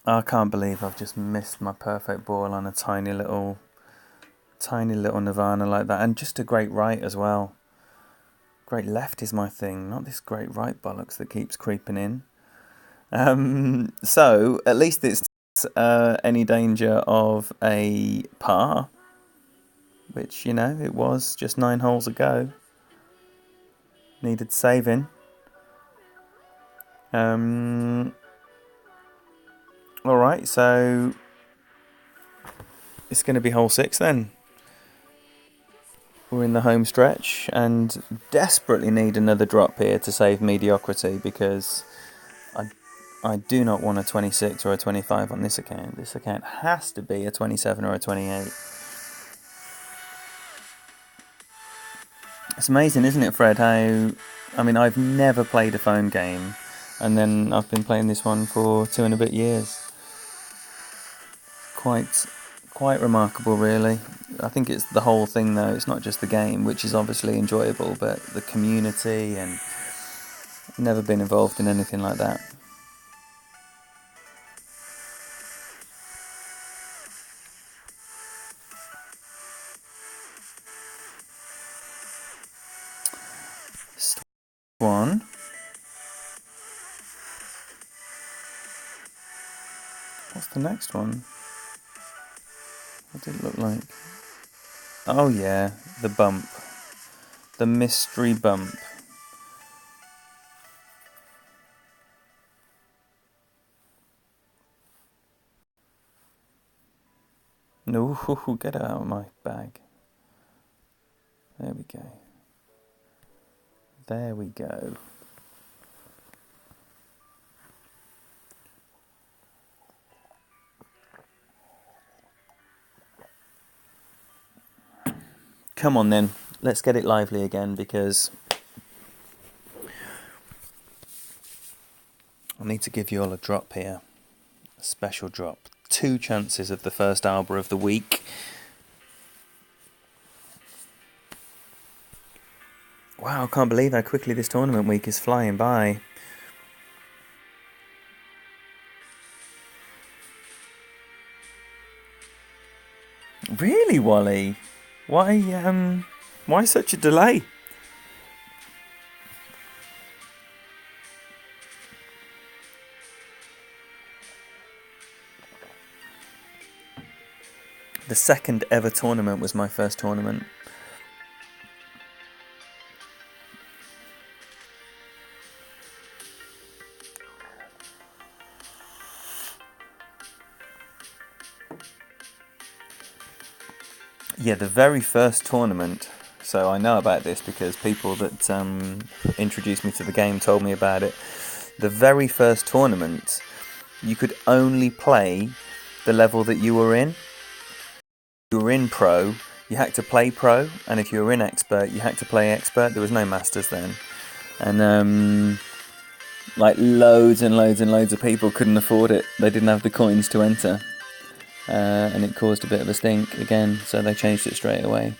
I can't believe I've just missed my perfect ball on a tiny little Nirvana like that. And just a great right as well. Great left is my thing, not this great right bollocks that keeps creeping in. So, at least it's any danger of a par. Which, you know, it was just 9 holes ago. Needed saving. Alright, so it's going to be hole 6 then. We're in the home stretch and desperately need another drop here to save mediocrity because I do not want a 26 or a 25 on this account. This account has to be a 27 or a 28. It's amazing, isn't it, Fred, how... I mean, I've never played a phone game and then I've been playing this one for 2 and a bit years. Quite remarkable, really. I think it's the whole thing, though. It's not just the game, which is obviously enjoyable, but the community, and never been involved in anything like that. One. What's the next one? What did it look like? Oh yeah, the bump. The mystery bump. No, get it out of my bag. There we go. There we go. Come on then, let's get it lively again because I need to give you all a drop here. A special drop. 2 chances of the first Alba of the week. Wow, I can't believe how quickly this tournament week is flying by. Really, Wally? Why such a delay? The second ever tournament was my first tournament. Yeah, the very first tournament, so I know about this because people that introduced me to the game told me about it. The very first tournament, you could only play the level that you were in. If you were in Pro, you had to play Pro, and if you were in Expert, you had to play Expert. There was no Masters then. And Like loads and loads and loads of people couldn't afford it. They didn't have the coins to enter. And it caused a bit of a stink again, so they changed it straight away.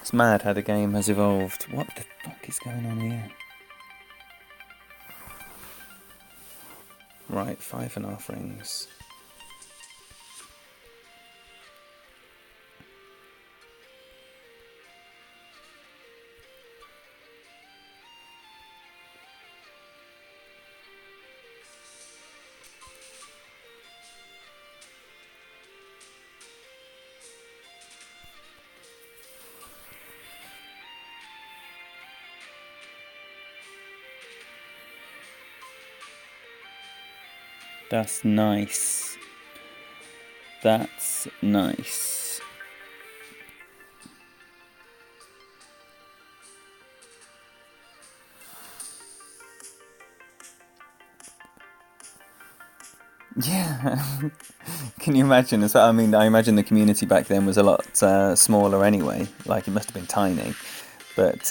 It's mad how the game has evolved. What the fuck is going on here? Right, 5.5 rings. That's nice. That's nice. Yeah. Can you imagine? I mean, I imagine the community back then was a lot smaller anyway. Like, it must have been tiny. But,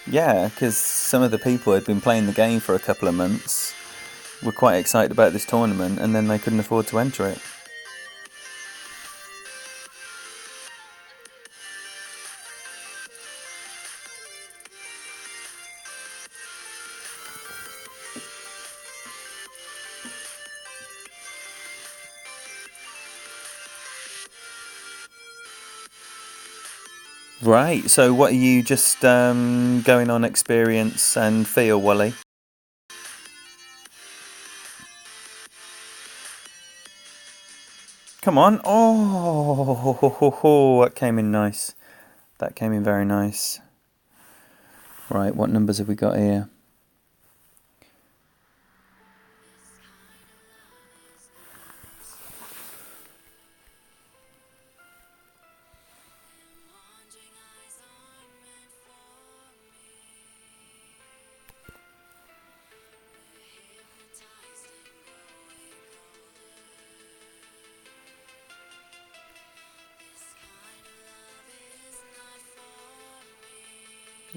yeah, because some of the people had been playing the game for a couple of months, were quite excited about this tournament, and then they couldn't afford to enter it. Right, so what are you just going on experience and feel, Wally? Come on. Oh, that came in nice. That came in very nice. Right, what numbers have we got here?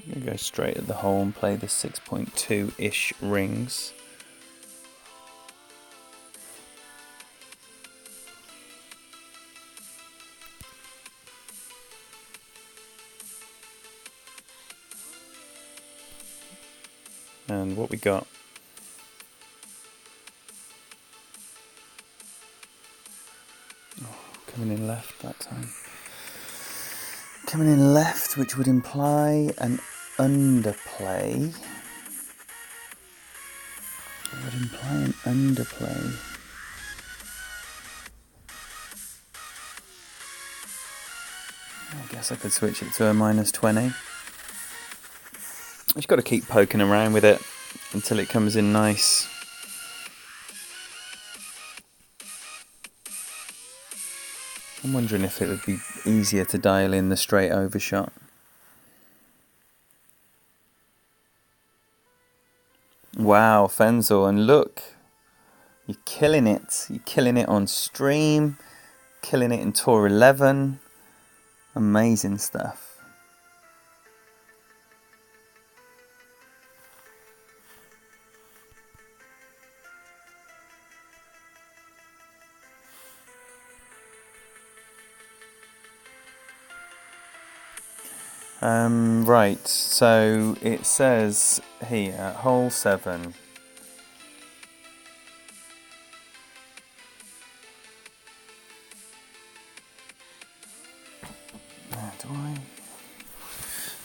I'm going to go straight at the hole and play the 6.2-ish rings. And what we got? Oh, coming in left that time. Coming in left, which would imply an underplay. It would imply an underplay. I guess I could switch it to a -20. Just got to keep poking around with it until it comes in nice. I'm wondering if it would be easier to dial in the straight overshot. Wow, Fenzel, and look, you're killing it. You're killing it on stream, killing it in Tour 11. Amazing stuff. Right, so it says here, hole 7.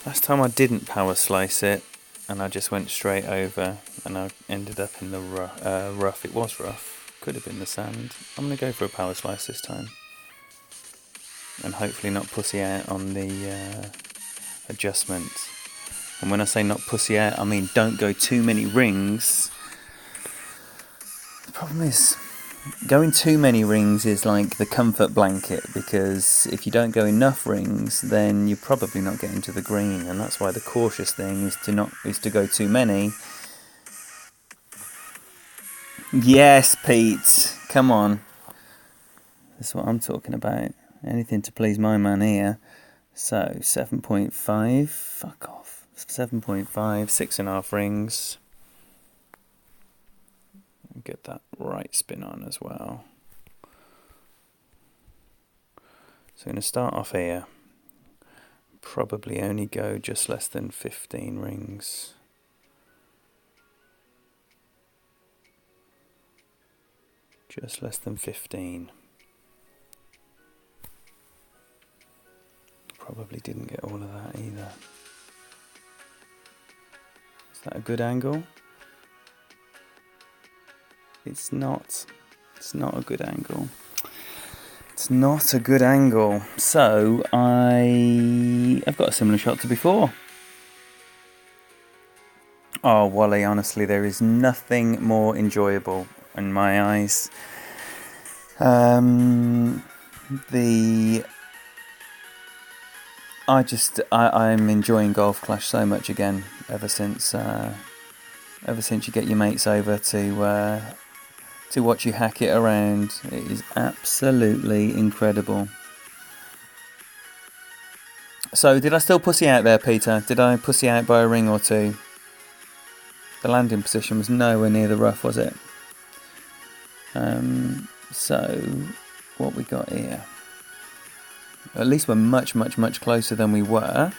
Last time I didn't power slice it, and I just went straight over, and I ended up in the rough. It was rough, could have been the sand. I'm going to go for a power slice this time, and hopefully not pussy out on the adjustment. And when I say not pussy out, I mean don't go too many rings. The problem is, going too many rings is like the comfort blanket, because if you don't go enough rings, then you're probably not getting to the green, and that's why the cautious thing is to go too many. Yes, Pete, come on. That's what I'm talking about. Anything to please my man here. So 7.5. Fuck off. 7.5, 6.5 rings. Get that right spin on as well. So I'm going to start off here. Probably only go just less than 15 rings. Just less than 15. Probably didn't get all of that either. Is that a good angle? It's not. It's not a good angle. It's not a good angle. So I've got a similar shot to before. Oh, Wally, honestly, there is nothing more enjoyable in my eyes. I'm enjoying Golf Clash so much again ever since you get your mates over to watch you hack it around. It is absolutely incredible. So, did I still pussy out there, Peter? Did I pussy out by a ring or two? The landing position was nowhere near the rough, was it? So, what we got here? At least we're much, much, much closer than we were.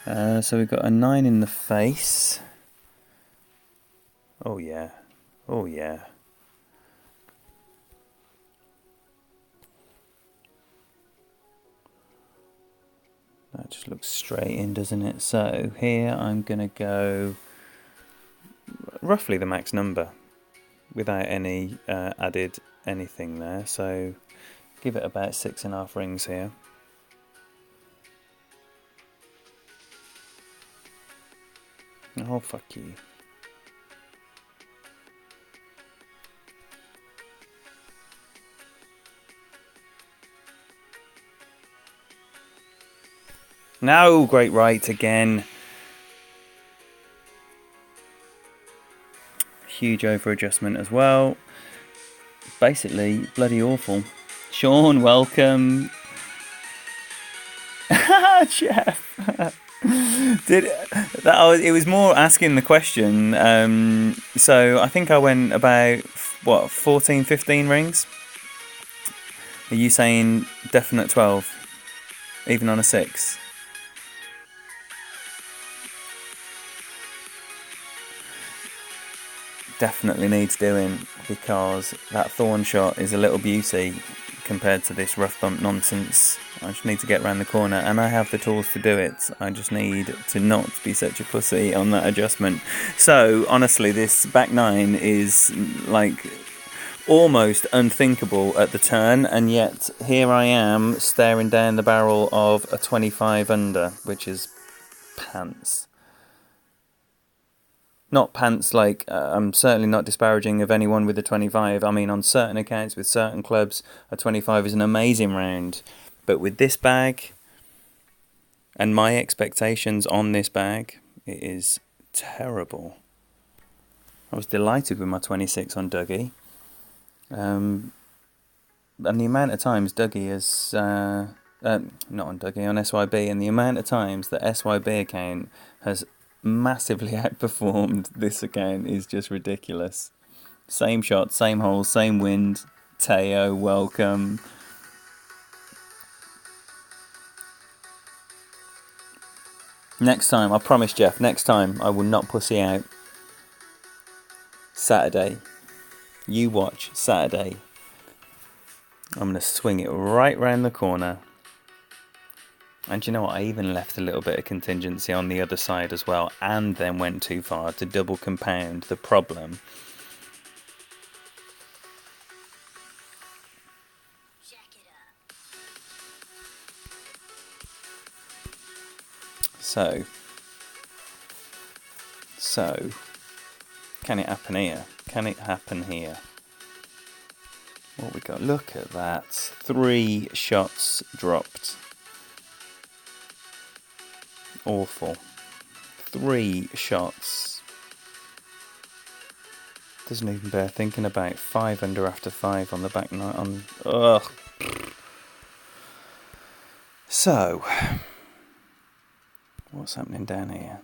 So we've got a 9 in the face. Oh yeah. Oh yeah. That just looks straight in, doesn't it? So here I'm going to go roughly the max number without any added anything there. So give it about 6.5 rings here. Oh, fuck you. No, great right again. Huge over adjustment as well. Basically, bloody awful. Sean, welcome. Jeff. It was more asking the question. So I think I went about 14, 15 rings. Are you saying definite 12, even on a 6? Definitely needs doing, because that thorn shot is a little beauty compared to this rough bump nonsense. I just need to get around the corner, and I have the tools to do it. I just need to not be such a pussy on that adjustment. So honestly, this back 9 is like almost unthinkable at the turn, and yet here I am staring down the barrel of a 25 under, which is pants. Not pants like, I'm certainly not disparaging of anyone with a 25. I mean, on certain accounts with certain clubs, a 25 is an amazing round. But with this bag, and my expectations on this bag, it is terrible. I was delighted with my 26 on Dougie. And the amount of times Dougie has... not on Dougie, on SYB. And the amount of times that SYB account has massively outperformed this account is just ridiculous. Same shot, same hole, same wind. Teo, welcome. Next time, I promise, Jeff, next time I will not pussy out. Saturday. You watch Saturday. I'm going to swing it right round the corner. And you know what? I even left a little bit of contingency on the other side as well, and then went too far to double compound the problem. So, can it happen here? Can it happen here? What we got? Look at that. 3 shots dropped. Awful. 3 shots. Doesn't even bear thinking about. 5 under after 5 on the back nine. Ugh. So, what's happening down here?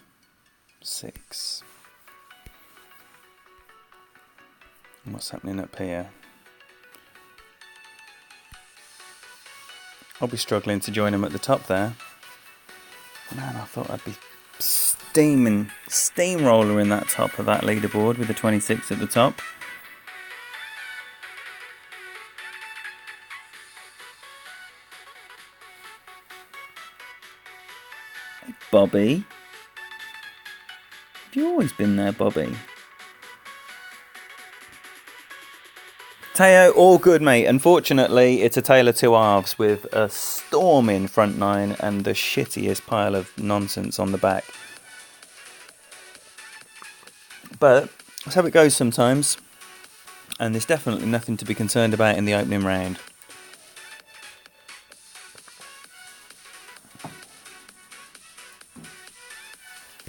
6. And what's happening up here? I'll be struggling to join him at the top there. Man, I thought I'd be steamroller in that top of that leaderboard with the 26 at the top. Hey, Bobby. Have you always been there, Bobby? Teo, all good, mate. Unfortunately, it's a tale of two halves with a storming front 9 and the shittiest pile of nonsense on the back. But that's how it goes sometimes. And there's definitely nothing to be concerned about in the opening round.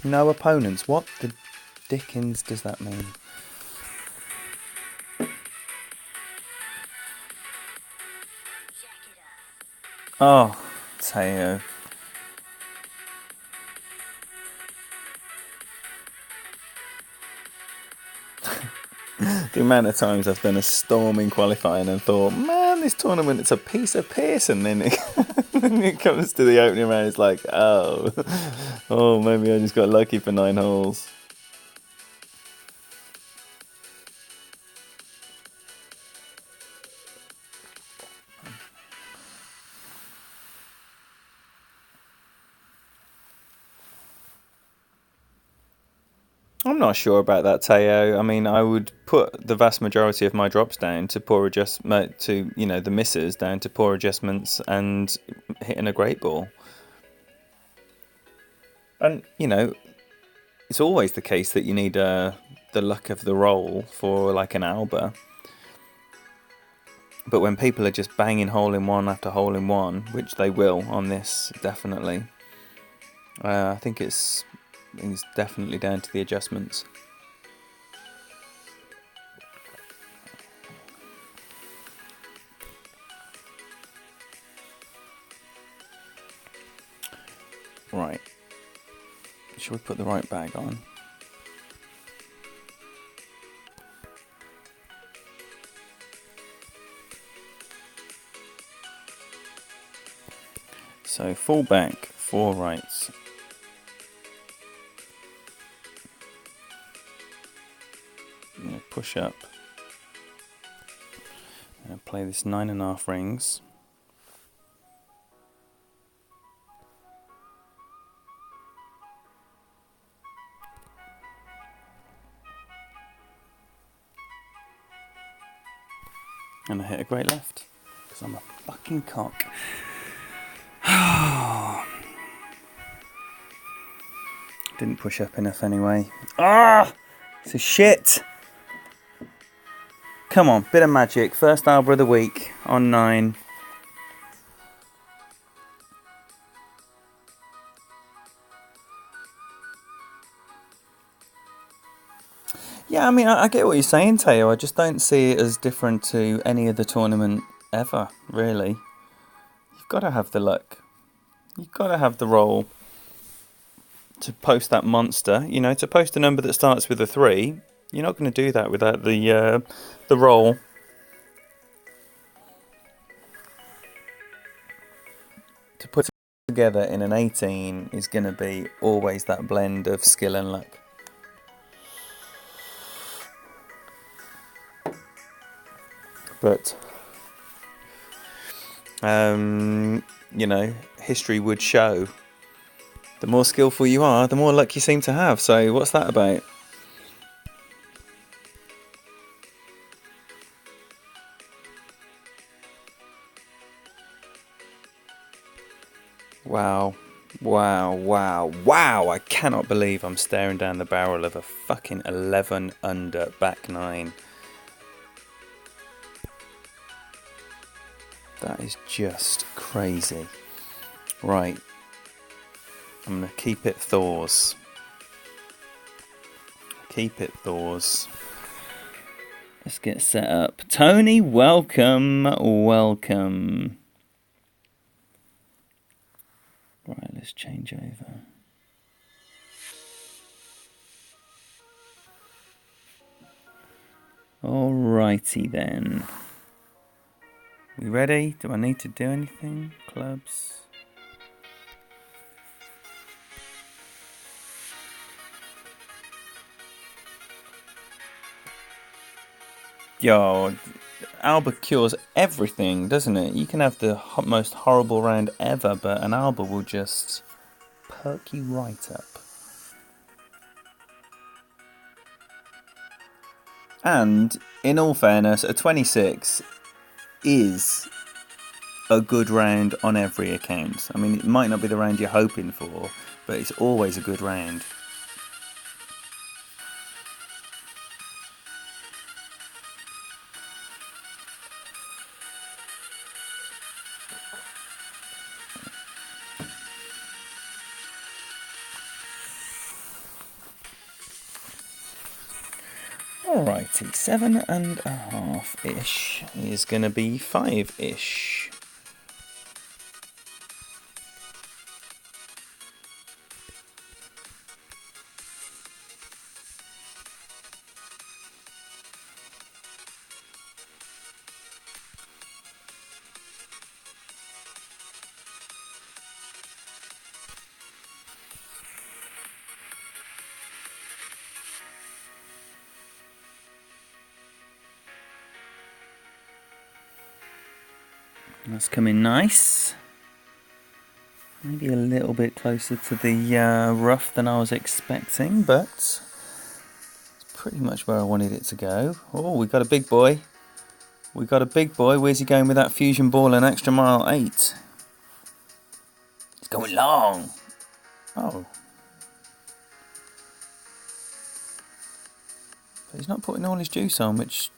No opponents. What the dickens does that mean? Oh, Teo. The amount of times I've done a storming qualifying and thought, man, this tournament, it's a piece of piss. And then it comes to the opening round, it's like, oh, maybe I just got lucky for 9 holes. I'm not sure about that, Teo. I mean, I would put the vast majority of my drops down to poor adjustment, to, the misses down to poor adjustments and hitting a great ball. And, it's always the case that you need the luck of the roll for like an Alba. But when people are just banging hole in one after hole in one, which they will on this, definitely, I think it's definitely down to the adjustments. Right. Shall we put the right bag on? So full back, 4 rights. Push up. And play this 9.5 rings. And I hit a great left, because I'm a fucking cock. Didn't push up enough anyway. It's a shit. Come on, bit of magic. First Alba of the week on 9. Yeah, I mean, I get what you're saying, Teo. I just don't see it as different to any other tournament ever, really. You've got to have the luck. You've got to have the roll to post that monster. To post a number that starts with a 3, you're not going to do that without the roll. To put it together in an 18 is going to be always that blend of skill and luck. But, history would show the more skillful you are, the more luck you seem to have. So what's that about? Wow. I cannot believe I'm staring down the barrel of a fucking 11 under back 9. That is just crazy. Right. I'm going to keep it Thors. Let's get set up. Tony, welcome. Right, let's change over. Alrighty then. We ready? Do I need to do anything? Clubs. Yo, Alba cures everything, doesn't it? You can have the most horrible round ever, but an Alba will just perk you right up. And, in all fairness, a 26 is a good round on every account. I mean, it might not be the round you're hoping for, but it's always a good round. Alrighty, 7.5-ish is going to be 5-ish. That's coming nice. Maybe a little bit closer to the rough than I was expecting, but it's pretty much where I wanted it to go. Oh, we got a big boy. We got a big boy. Where's he going with that fusion ball and extra mile 8? It's going long. Oh. But he's not putting all his juice on, which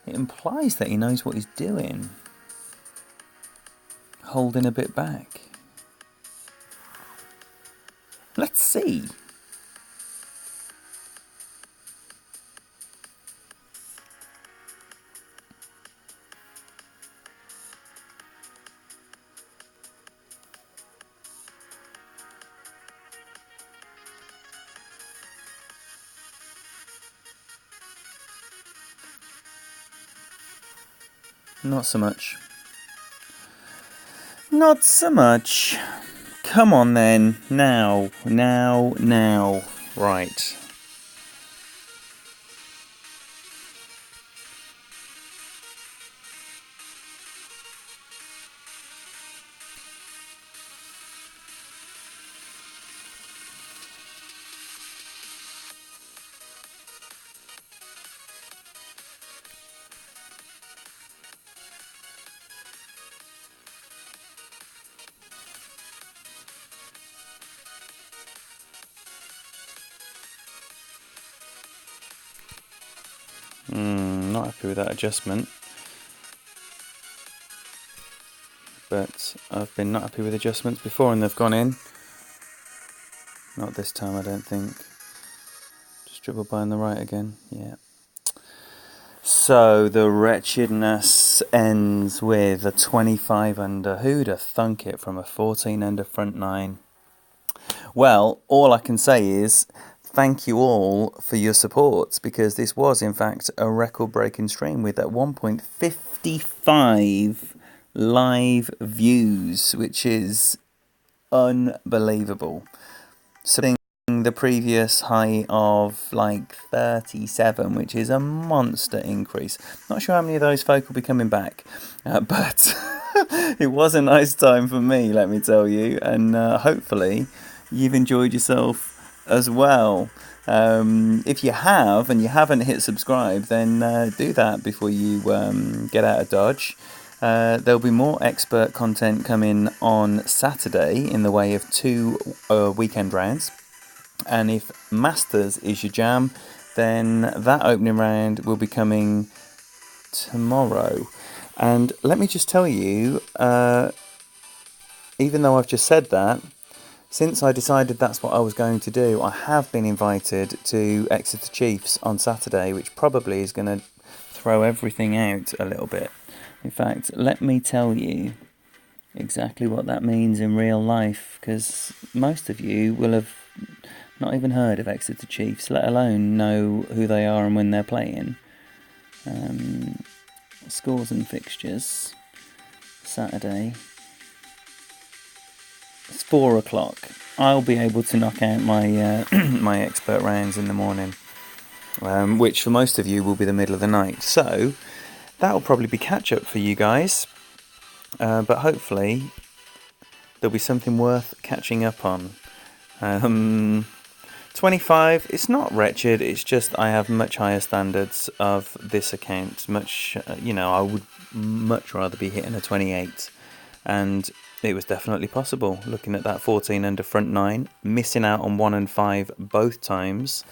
it implies that he knows what he's doing. Holding a bit back. Let's see. Not so much. Not so much. Come on then. Now. Right. Not happy with that adjustment. But I've been not happy with adjustments before and they've gone in. Not this time, I don't think. Just dribble by on the right again. Yeah. So the wretchedness ends with a 25 under. Who'd have thunk it from a 14 under front nine? Well, all I can say is thank you all for your support, because this was in fact a record-breaking stream with at 1.55 live views, which is unbelievable. So the previous high of like 37, which is a monster increase. Not sure how many of those folk will be coming back, but it was a nice time for me, let me tell you, and hopefully you've enjoyed yourself as well. If you have and you haven't hit subscribe, then do that before you get out of Dodge. There'll be more expert content coming on Saturday in the way of 2 weekend rounds. And if Masters is your jam, then that opening round will be coming tomorrow. And let me just tell you, even though I've just said that, since I decided that's what I was going to do, I have been invited to Exeter Chiefs on Saturday, which probably is going to throw everything out a little bit. In fact, let me tell you exactly what that means in real life, because most of you will have not even heard of Exeter Chiefs, let alone know who they are and when they're playing. Scores and fixtures. Saturday. It's 4 o'clock. I'll be able to knock out my my expert rounds in the morning, which for most of you will be the middle of the night. So that'll probably be catch up for you guys, but hopefully there'll be something worth catching up on. 25, it's not wretched, it's just I have much higher standards of this account. I would much rather be hitting a 28, and it was definitely possible looking at that 14 under front 9, missing out on 1 and 5 both times.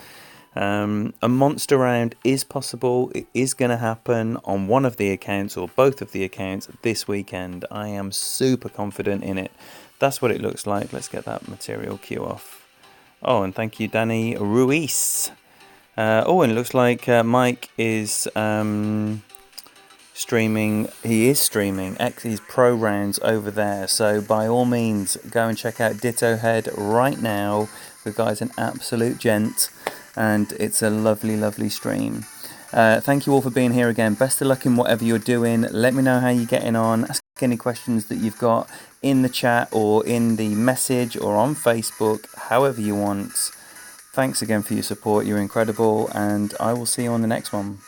A monster round is possible. It is going to happen on one of the accounts or both of the accounts this weekend. I am super confident in it. That's what it looks like. Let's get that material queue off. Oh, and thank you, Danny Ruiz. And it looks like Mike is streaming. He is streaming X's Pro Rounds over there. So by all means, go and check out Ditto Head right now. The guy's an absolute gent, and it's a lovely, lovely stream. Thank you all for being here again. Best of luck in whatever you're doing. Let me know how you're getting on. Ask any questions that you've got in the chat or in the message or on Facebook, however you want. Thanks again for your support. You're incredible, and I will see you on the next one.